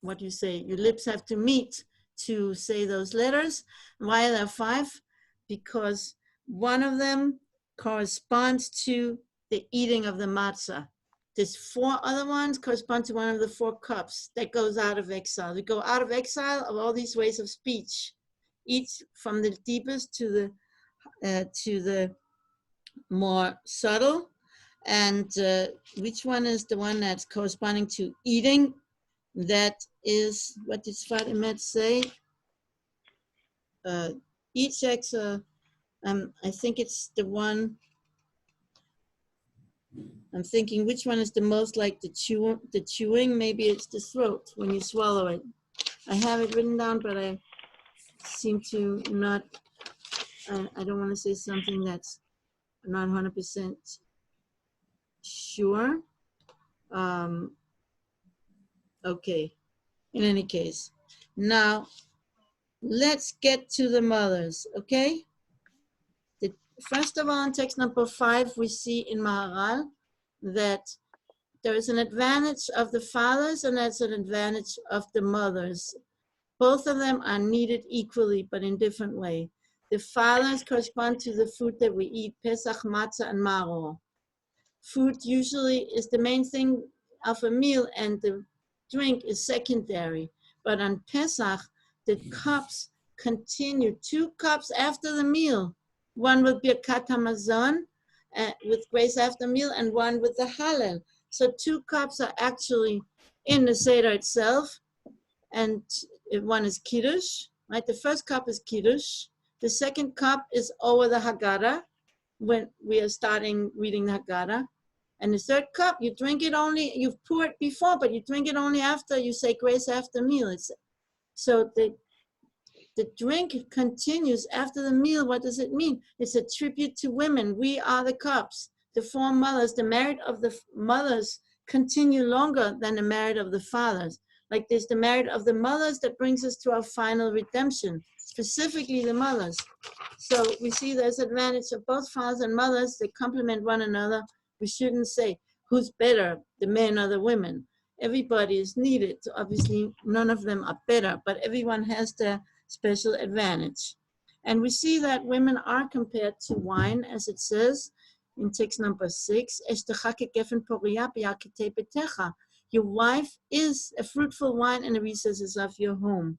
what do you say? Your lips have to meet to say those letters. Why are there 5? Because one of them corresponds to the eating of the matzah. There's 4 other ones correspond to one of the 4 cups that goes out of exile. We go out of exile of all these ways of speech, each from the deepest to the more subtle. And which one is the one that's corresponding to eating? That is, what did Sfat say? Each exile, I think it's the one, I'm thinking which one is the most like the chewing, maybe it's the throat when you swallow it. I have it written down, but I seem to not, I don't want to say something that's not 100% sure. Okay, in any case. Now, let's get to the mothers, okay? First of all, in text number 5, we see in Maharal that there is an advantage of the fathers and there's an advantage of the mothers. Both of them are needed equally, but in different way. The fathers correspond to the food that we eat, Pesach, matzah, and maror. Food usually is the main thing of a meal and the drink is secondary. But on Pesach, the cups continue, 2 cups after the meal. One with Birkat HaMazon, with grace after meal, and one with the Hallel. So 2 cups are actually in the Seder itself, and one is Kiddush, right? The first cup is Kiddush. The second cup is over the Haggadah, when we are starting reading the Haggadah. And the third cup, you drink it only, you've poured before, but you drink it only after you say grace after meal. So the drink continues after the meal. What does it mean? It's a tribute to women. We are the cups. The 4 mothers, the merit of the mothers continue longer than the merit of the fathers. Like there's the merit of the mothers that brings us to our final redemption, specifically the mothers. So we see there's advantage of both fathers and mothers. They complement one another. We shouldn't say who's better, the men or the women. Everybody is needed. Obviously, none of them are better, but everyone has their special advantage. And we see that women are compared to wine, as it says in text number 6. Your wife is a fruitful wine in the recesses of your home.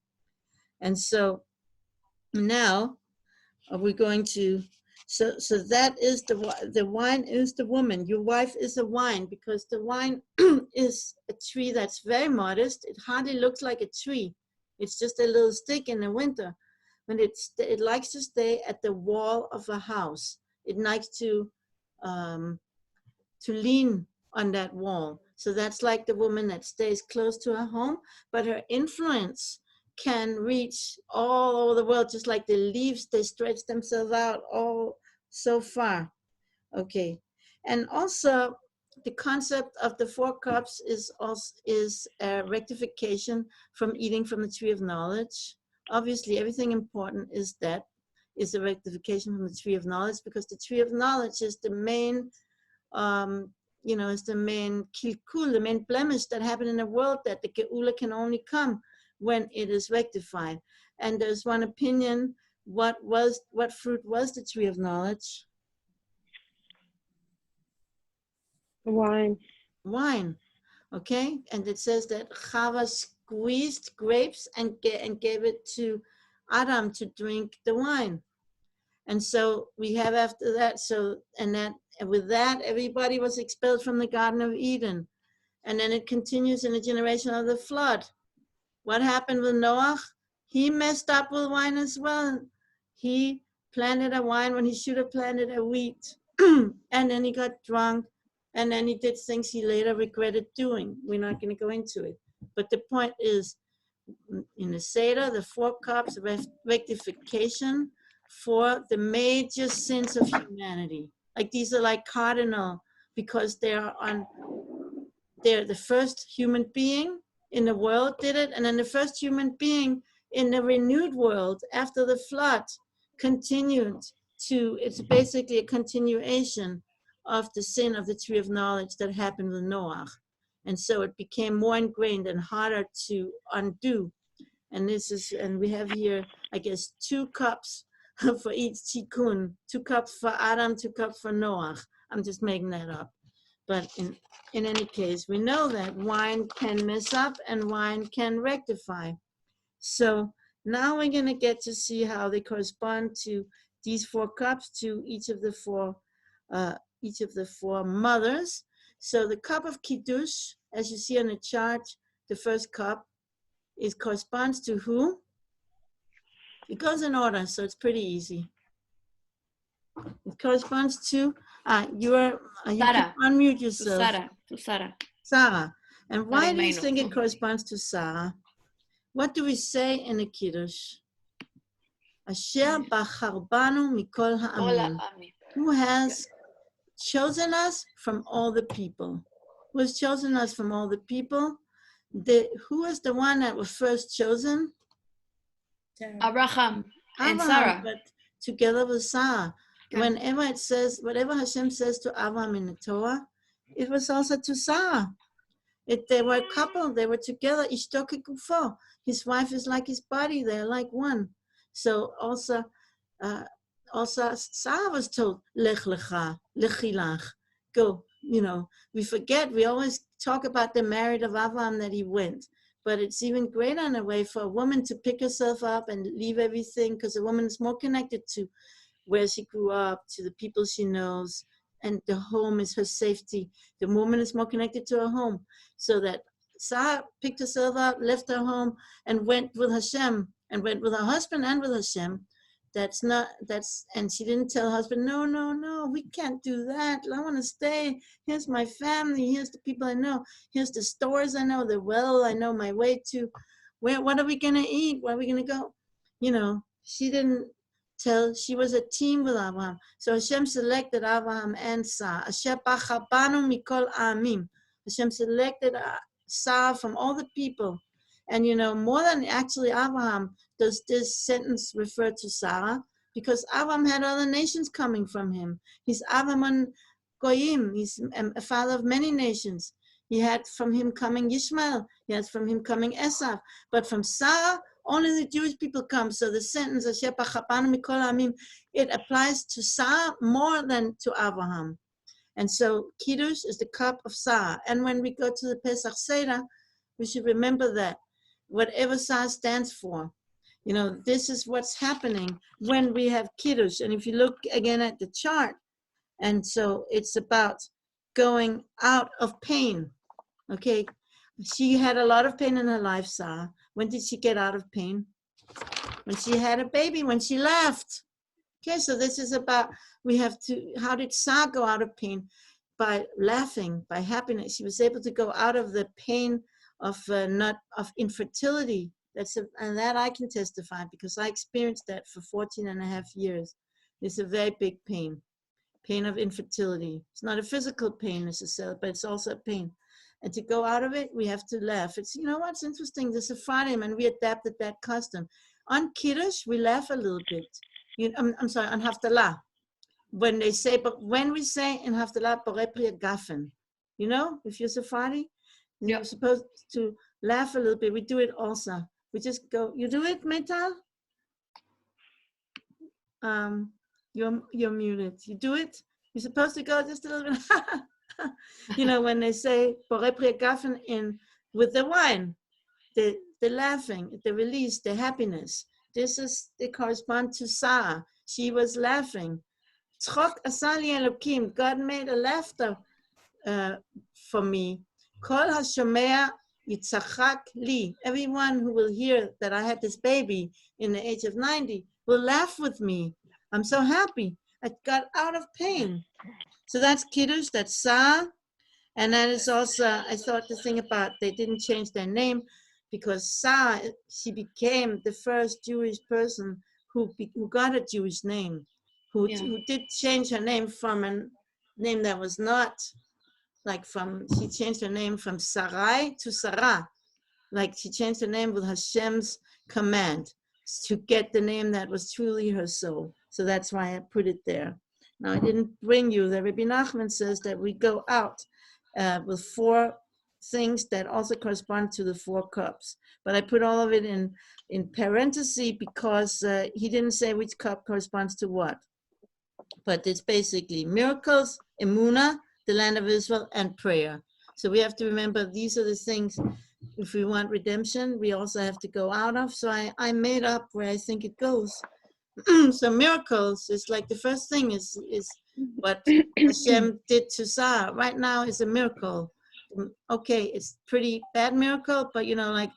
And so now we're going to, so that is the wine is the woman. Your wife is a wine, because the wine is a tree that's very modest. It hardly looks like a tree. It's just a little stick in the winter. But it likes to stay at the wall of a house. It likes to lean on that wall. So that's like the woman that stays close to her home, but her influence can reach all over the world, just like the leaves, they stretch themselves out all so far. Okay, and also the concept of the 4 cups is a rectification from eating from the tree of knowledge. Obviously, everything important is a rectification from the tree of knowledge, because the tree of knowledge is the main is the main kilkul, the main blemish that happened in the world, that the geula can only come when it is rectified. And there's one opinion, what fruit was the tree of knowledge? Wine. Wine. Okay, and it says that Chava squeezed grapes and gave it to Adam to drink the wine. And so we have after that, and with that, everybody was expelled from the Garden of Eden. And then it continues in the generation of the flood. What happened with Noah? He messed up with wine as well. He planted a wine when he should have planted a wheat. And then he got drunk. And then he did things he later regretted doing. We're not going to go into it. But the point is, in the Seder, the 4 cups of rectification for the major sins of humanity. Like these are like cardinal, because they're the first human being in the world did it, and then the first human being in the renewed world after the flood continued to, it's basically a continuation of the sin of the tree of knowledge that happened with Noah. And so it became more ingrained and harder to undo. And we have here, I guess, 2 cups for each tikkun, 2 cups for Adam, 2 cups for Noah. I'm just making that up. But in any case, we know that wine can mess up and wine can rectify. So now we're going to get to see how they correspond to these 4 cups, to each of the 4 mothers. So the cup of Kiddush, as you see on the chart, the first cup, it corresponds to who? It goes in order, so it's pretty easy. It corresponds to, you can unmute yourself. To Sarah. Sarah. And why do you Sarah think it Imenu. corresponds to Sarah? What do we say in the Kiddush? Asher bachar banu mikol ha'amim. Who has chosen us from all the people? Who has chosen us from all the people? Who is the one that was first chosen? Abraham and Abraham, Sarah. but together with Sarah. Okay. Whenever it says, whatever Hashem says to Abraham in the Torah, it was also to Sarah. They were a couple, they were together. Ishto kegufo. His wife is like his body, they're like one. So also Sarah was told, Lech lecha, lechilach, go. We forget, we always talk about the merit of Abraham that he went. But it's even greater in a way for a woman to pick herself up and leave everything, because a woman is more connected to where she grew up, to the people she knows, and the home is her safety. The woman is more connected to her home. So that Sarah picked herself up, left her home, and went with Hashem, and went with her husband and with Hashem. And she didn't tell her husband, no, we can't do that. I want to stay. Here's my family. Here's the people I know. Here's the stores I know, the well I know my way to. What are we going to eat? Where are we going to go? She didn't tell. She was a team with Abraham. So Hashem selected Abraham and Sarah. Asher bachar banu mikol ha'amim. Hashem selected Sarah from all the people. And more than actually Abraham, does this sentence refer to Sarah? Because Abraham had other nations coming from him. He's Avraham Goyim. He's a father of many nations. He had from him coming Ishmael. He had from him coming Esau. But from Sarah, only the Jewish people come. So the sentence, Asher bachar banu mikol ha'amim, it applies to Sarah more than to Abraham. And so Kiddush is the cup of Sarah. And when we go to the Pesach Seder, we should remember that whatever Sarah stands for, this is what's happening when we have Kiddush. And if you look again at the chart, and so it's about going out of pain. Okay, she had a lot of pain in her life, Sarah. When did she get out of pain? When she had a baby, when she left. Okay, so this is about, how did Sarah go out of pain? By laughing, by happiness. She was able to go out of the pain of infertility. And that I can testify, because I experienced that for 14 and a half years. It's a very big pain of infertility. It's not a physical pain necessarily, but it's also a pain. And to go out of it, we have to laugh. It's, what's interesting, the Sephardim, and we adapted that custom. On Kiddush, we laugh a little bit. I'm sorry, on Haftalah. When we say in Haftalah, Borei Pri Gafen, if you're Sephardi, you're supposed to laugh a little bit. We do it also. We just go, you do it, Metal? You're muted. You do it? You're supposed to go just a little bit. You know, when they say in with the wine, the laughing, the release, the happiness. This is, they correspond to Sarah. She was laughing. Tzchok asali Elokim, God made a laughter for me. Kol hashomea yitzachak li. Everyone who will hear that I had this baby in the age of 90 will laugh with me. I'm so happy. I got out of pain. So that's Kiddush, that's Sarah. And that is also, I thought the thing about, they didn't change their name because Sarah, she became the first Jewish person who got a Jewish name, who did change her name from a name that was not like she changed her name from Sarai to Sarah. Like she changed her name with Hashem's command to get the name that was truly her soul. So that's why I put it there. Now I didn't bring you, the Rabbi Nachman says that we go out with 4 things that also correspond to the 4 cups. But I put all of it in parentheses because he didn't say which cup corresponds to what. But it's basically miracles, Emunah, the land of Israel, and prayer. So we have to remember these are the things, if we want redemption, we also have to go out of. So I made up where I think it goes. So miracles is like the first thing is what Hashem did to Sarah. Right now is a miracle. Okay, it's pretty bad miracle, but you know, like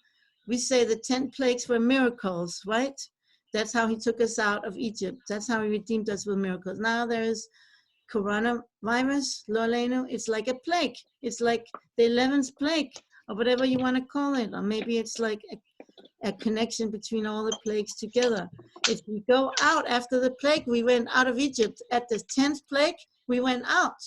we say the 10 plagues were miracles, right? That's how he took us out of Egypt. That's how he redeemed us with miracles. Now there is coronavirus, lo aleinu. It's like a plague. It's like the 11th plague, or whatever you want to call it. Or maybe it's like a connection between all the plagues together. If we go out after the plague, we went out of Egypt. At the 10th plague, we went out.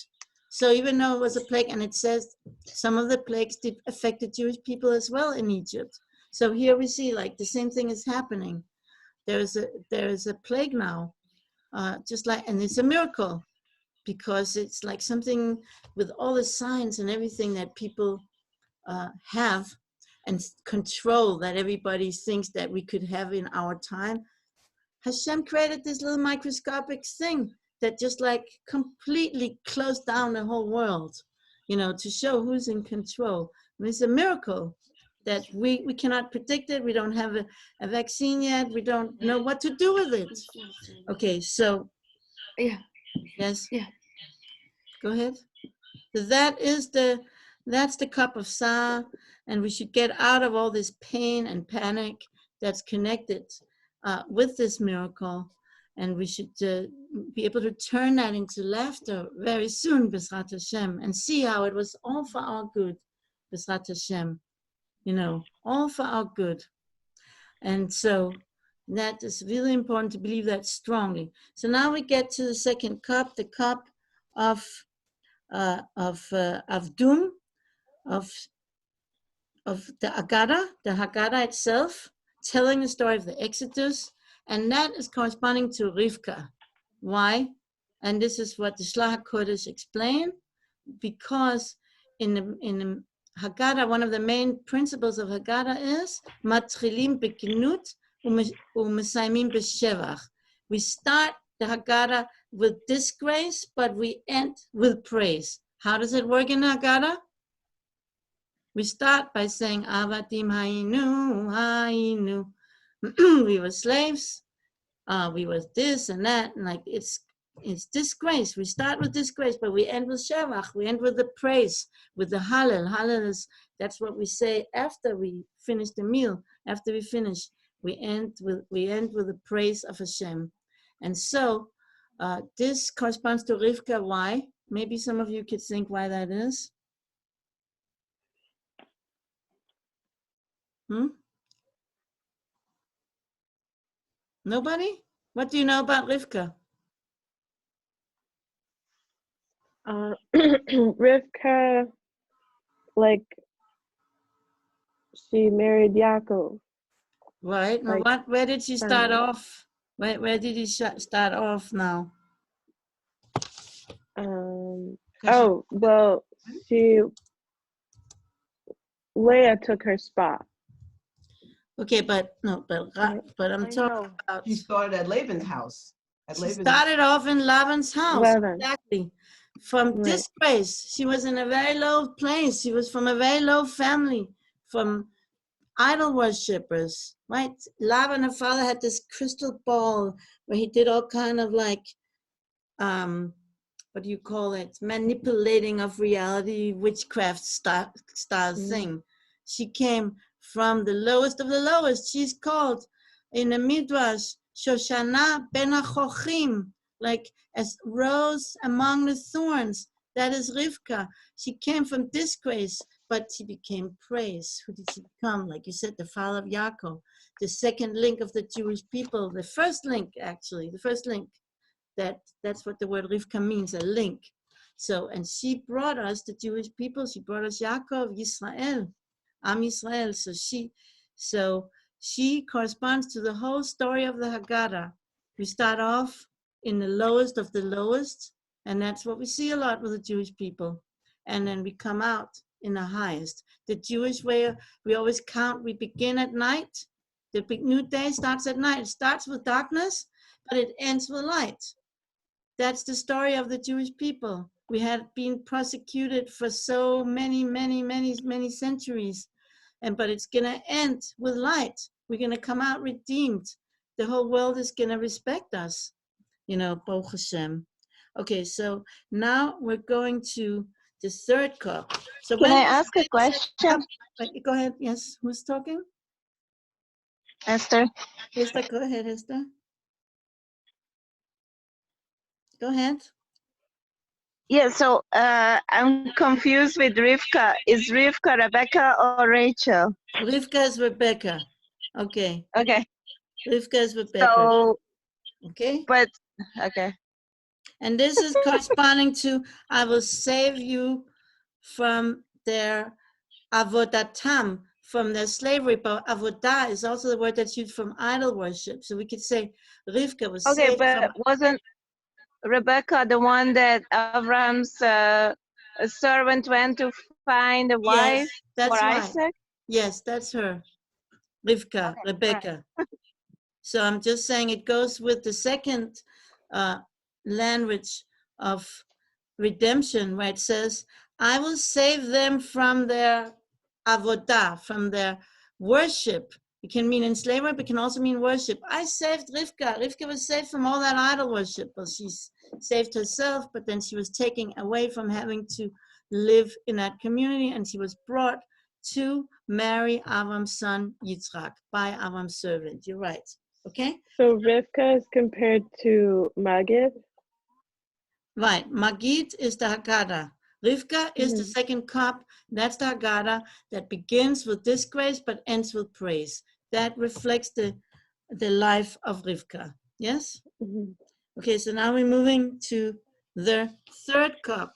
So even though it was a plague, and it says some of the plagues did affect the Jewish people as well in Egypt. So here we see like the same thing is happening. There is a plague now, just like, and it's a miracle because it's like something with all the signs and everything that people have and control that everybody thinks that we could have in our time. Hashem created this little microscopic thing that just like completely closed down the whole world, you know, to show who's in control. I mean, it's a miracle that we cannot predict it. We don't have a vaccine yet. We don't know what to do with it. Okay, so. Yeah. Yes? Yeah. Go ahead. So that's the cup of Sarah, and we should get out of all this pain and panic that's connected with this miracle, and we should be able to turn that into laughter very soon, B'ezrat Hashem, and see how it was all for our good, B'ezrat Hashem, you know, all for our good. And so that is really important to believe that strongly. So now we get to the second cup, the cup of Doom, of the Haggadah itself, telling the story of the Exodus, and that is corresponding to Rivka. Why? And this is what the Shlach HaKodesh explained, because in the Haggadah, one of the main principles of Haggadah is Matchilim bekinut u'mesayimim b'shevach. We start the Haggadah with disgrace, but we end with praise. How does it work in Haggadah? We start by saying, Avadim hayinu. We were slaves, we were this and that, and like it's disgrace. We start with disgrace, but we end with Shevach. We end with the praise, with the Hallel. Hallel is, that's what we say after we finish the meal. After we finish, we end with the praise of Hashem. And so this corresponds to Rivka. Why? Maybe some of you could think why that is. Nobody? What do you know about Rivka? Rivka, like, she married Yaakov. Right. Now, Like, where did she start off? Where did he start off now? Oh, well, Leah took her spot. Okay, but I'm talking about. She started at Laban's house. She started off in Laban's house. Laban. Exactly. from Right. disgrace. She was in a very low place. She was from a very low family, from idol worshippers, right? Laban, her father, had this crystal ball where he did all kind of like, what do you call it? Manipulating of reality, witchcraft style thing. She came from the lowest of the lowest. She's called in the Midrash, Shoshana ben HaChochim, like as rose among the thorns. That is Rivka. She came from disgrace, but she became praise. Who did she become? Like you said, the father of Yaakov, the second link of the Jewish people, the first link, actually, the first link. That's what the word Rivka means, a link. So, and she brought us, the Jewish people, she brought us Yaakov, Yisrael, Am Yisrael. So she corresponds to the whole story of the Haggadah. We start off in the lowest of the lowest, and that's what we see a lot with the Jewish people. And then we come out in the highest. The Jewish way, we always count, we begin at night. The big new day starts at night. It starts with darkness, but it ends with light. That's the story of the Jewish people. We had been persecuted for so many centuries, but it's gonna end with light. We're gonna come out redeemed. The whole world is gonna respect us, Baruch Hashem. Okay, so now we're going to the third cup. So Can I ask a question? Go ahead. Yes, who's talking? Esther. Esther, go ahead, Esther. Go ahead. Yeah, so I'm confused with Rivka. Is Rivka Rebecca or Rachel? Rivka is Rebecca. Okay. Okay. Rivka is Rebecca. So, okay. But, okay. And this is corresponding to, I will save you from their avodatam, from their slavery. But avodah is also the word that's used from idol worship. So we could say Rivka was okay, saved but wasn't Rebecca the one that Avram's servant went to find a wife that's for right. Isaac? Yes, that's her. Rivka, okay, Rebecca. Right. So I'm just saying it goes with the second language of redemption, where it says, I will save them from their avodah, from their worship. It can mean enslavement, but it can also mean worship. I saved Rivka. Rivka was saved from all that idol worship. Well, she's saved herself, but then she was taken away from having to live in that community, and she was brought to marry Avram's son Yitzhak by Avram's servant. You're right. Okay? So Rivka is compared to Magid? Right. Magid is the Haggadah. Rivka is the second cup. That's the Haggadah that begins with disgrace but ends with praise. That reflects the life of Rivka. Yes? Okay, so now we're moving to the third cup.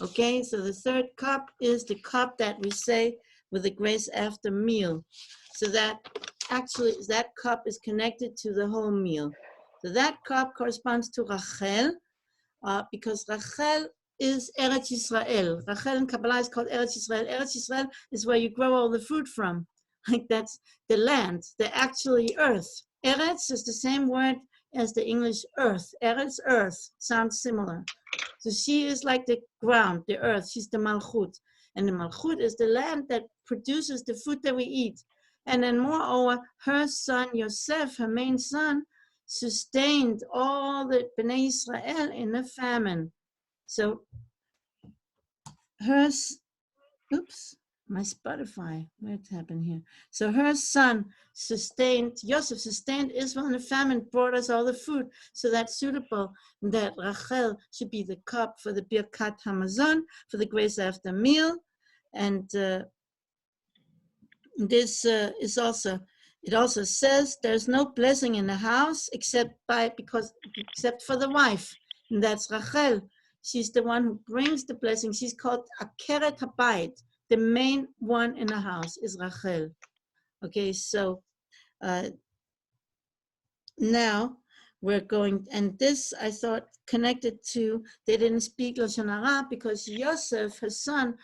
Okay, so the third cup is the cup that we say with the grace after meal. So that actually, that cup is connected to the whole meal. So that cup corresponds to Rachel, because Rachel is Eretz Yisrael. Rachel in Kabbalah is called Eretz Yisrael. Eretz Yisrael is where you grow all the food from. Like that's the land, the actually earth. Eretz is the same word as the English earth. Eretz, earth, sounds similar. So she is like the ground, the earth. She's the Malchut. And the Malchut is the land that produces the food that we eat. And then moreover, her son Yosef, her main son, sustained all the Bnei Israel in the famine. So her, my Spotify, what happened here? So her son Yosef sustained Israel in the famine, brought us all the food. So that's suitable that Rachel should be the cup for the Birkat Hamazon, for the grace after meal. And this is also, it also says there's no blessing in the house except for the wife, and that's Rachel. She's the one who brings the blessing. She's called Akeret Habayit. The main one in the house is Rachel. Okay, so now we're going, and this I thought connected to, they didn't speak Lashon Hara because Yosef, her son,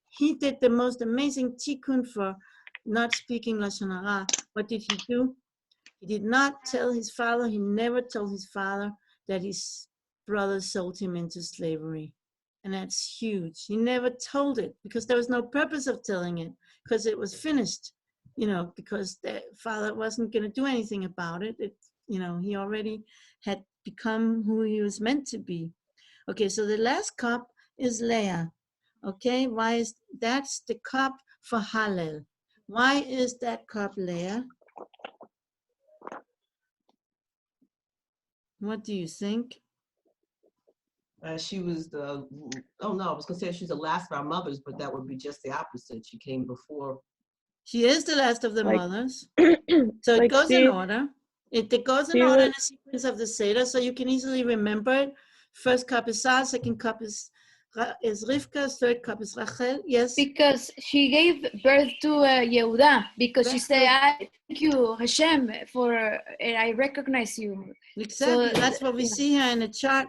he did the most amazing tikkun for not speaking Lashon Hara. What did he do? He did not tell his father, he never told his father that his brother sold him into slavery. And that's huge. He never told it because there was no purpose of telling it, because it was finished, because the father wasn't going to do anything about it. He already had become who he was meant to be. Okay, so the last cup is Leah. Okay, why is that's the cup for Hallel? Why is that cup Leah? What do you think? She was the, oh no, I was going to say she's the last of our mothers, but that would be just the opposite. She came before. She is the last of the mothers. So like it goes in order. It goes in order in the sequence of the Seder, so you can easily remember it. First cup is Sarah, second cup is Rivka, third cup is Rachel. Yes? Because she gave birth to Yehuda, because she said, I thank you, Hashem, for I recognize you. Exactly, So, that's what we see here in the chart.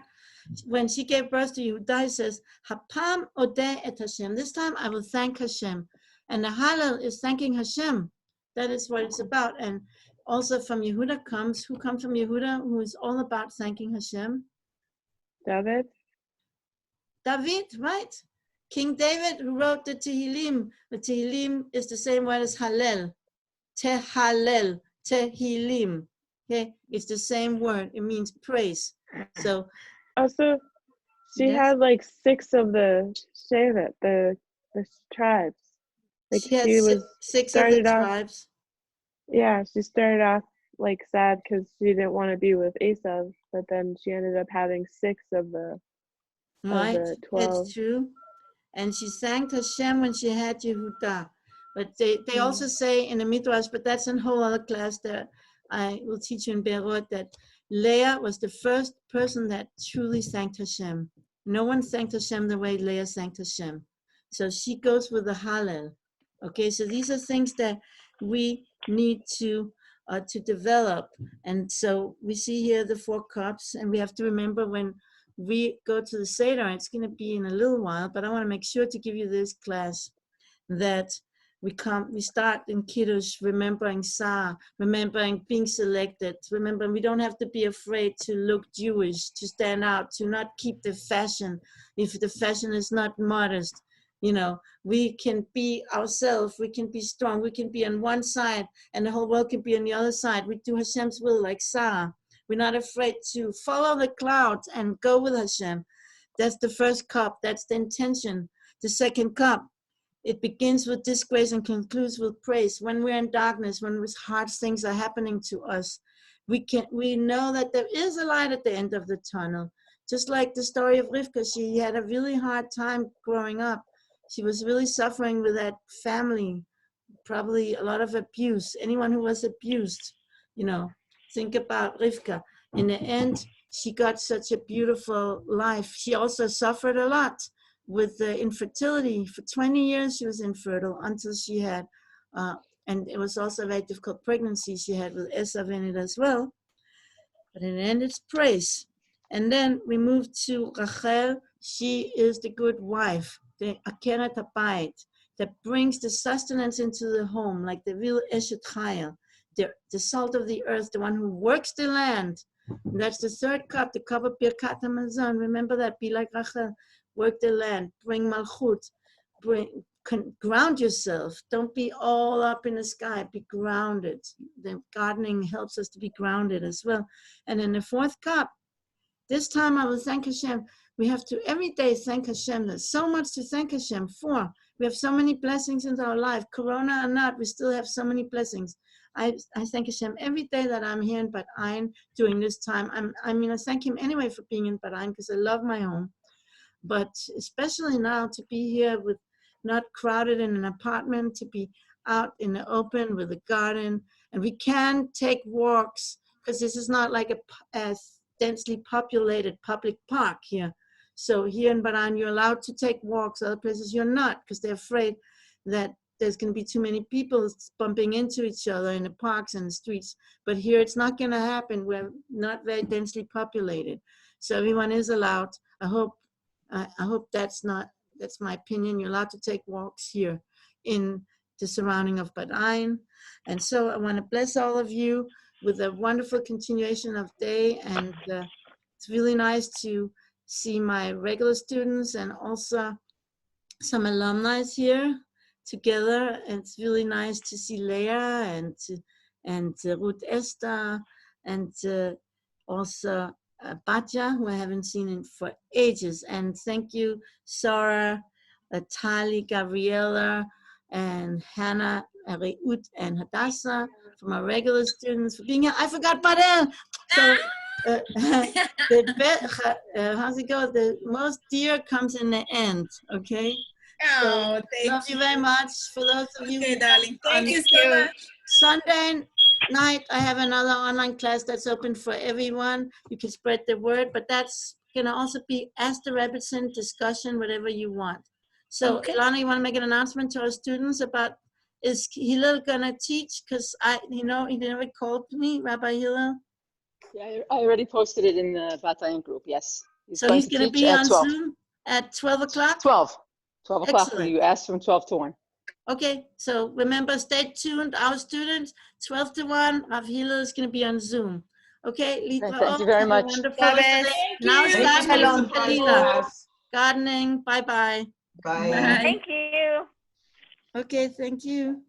When she gave birth to Yehuda, it says, Hapam odeh et Hashem. This time I will thank Hashem. And the Hallel is thanking Hashem. That is what it's about. And also from Yehuda who comes from Yehuda, who is all about thanking Hashem? David? David, right? King David, who wrote the Tehillim. The Tehillim is the same word as Hallel. Tehalel, Tehillim. Okay, it's the same word. It means praise. So also, she had like 6 of the Shevet, the tribes. Like she had was six of the tribes. Yeah, she started off like sad because she didn't want to be with Esav, but then she ended up having 6 of the Right, 12. it's true. And she thanked Hashem when she had Yehuda. But they also say in the Midrash, but that's a whole other class that I will teach you in Beirut, that Leah was the first person that truly thanked Hashem. No one thanked Hashem the way Leah thanked Hashem. So she goes with the Hallel. Okay, so these are things that we need to develop. And so we see here the 4 cups, and we have to remember when we go to the Seder, it's going to be in a little while, but I want to make sure to give you this class that we start in Kiddush, remembering Sarah, remembering being selected, remembering we don't have to be afraid to look Jewish, to stand out, to not keep the fashion. If the fashion is not modest, we can be ourselves, we can be strong, we can be on one side and the whole world can be on the other side. We do Hashem's will like Sarah. We're not afraid to follow the clouds and go with Hashem. That's the first cup. That's the intention. The second cup, it begins with disgrace and concludes with praise. When we're in darkness, when hard things are happening to us, we know that there is a light at the end of the tunnel. Just like the story of Rivka, she had a really hard time growing up. She was really suffering with that family, probably a lot of abuse. Anyone who was abused, think about Rivka. In the end, she got such a beautiful life. She also suffered a lot with the infertility. For 20 years, she was infertile until she had, and it was also a very difficult pregnancy she had with Esav in it as well. But in the end, it's praise. And then we move to Rachel. She is the good wife, the Akeret Habayit, that brings the sustenance into the home, like the real Eshet Chaya, the salt of the earth, the one who works the land. And that's the third cup, the cup of Birkat HaMazon. Remember that, be like Rachel, work the land, bring Malchut, ground yourself. Don't be all up in the sky, be grounded. The gardening helps us to be grounded as well. And in the fourth cup, this time I will thank Hashem. We have to every day thank Hashem. There's so much to thank Hashem for. We have so many blessings in our life. Corona or not, we still have so many blessings. I thank Hashem every day that I'm here in Bad Ayin during this time. I thank Him anyway for being in Bad Ayin because I love my home. But especially now to be here with not crowded in an apartment, to be out in the open with a garden. And we can take walks because this is not like a densely populated public park here. So here in Bad Ayin, you're allowed to take walks. Other places you're not because they're afraid that there's going to be too many people bumping into each other in the parks and the streets. But here it's not going to happen. We're not very densely populated. So everyone is allowed. I hope that's my opinion. You're allowed to take walks here in the surrounding of Bad Ayin. And so I want to bless all of you with a wonderful continuation of day. And it's really nice to see my regular students and also some alumni here together. And it's really nice to see Leah and Ruth Esther and also Batya, who I haven't seen in for ages. And thank you, Sarah, Tali, Gabriela, and Hannah, Reut, and Hadassah, for my regular students for being here. I forgot Badel. So how's it go? The most dear comes in the end, okay? Oh, thank Love you very much. For those of you Okay, who darling. Thank you so much. Sunday night, I have another online class that's open for everyone. You can spread the word, but that's gonna also be Ask the Robertson discussion, whatever you want. So, Okay. Ilana, you want to make an announcement to our students about, is Hillel gonna teach? Because he never called me, Rabbi Hillel. Yeah, I already posted it in the Batayan group, yes. So he's gonna teach be at on 12. Zoom at 12 o'clock? 12 o'clock, Excellent. you asked from 12 to 1. Okay, so remember, stay tuned, our students, 12 to 1, Rav Hillel is going to be on Zoom. Okay, Thank you very much. Now it's Thank you, gardening with surprise Kalila. class. Gardening, bye-bye. Bye. Bye. Thank you. Okay, thank you.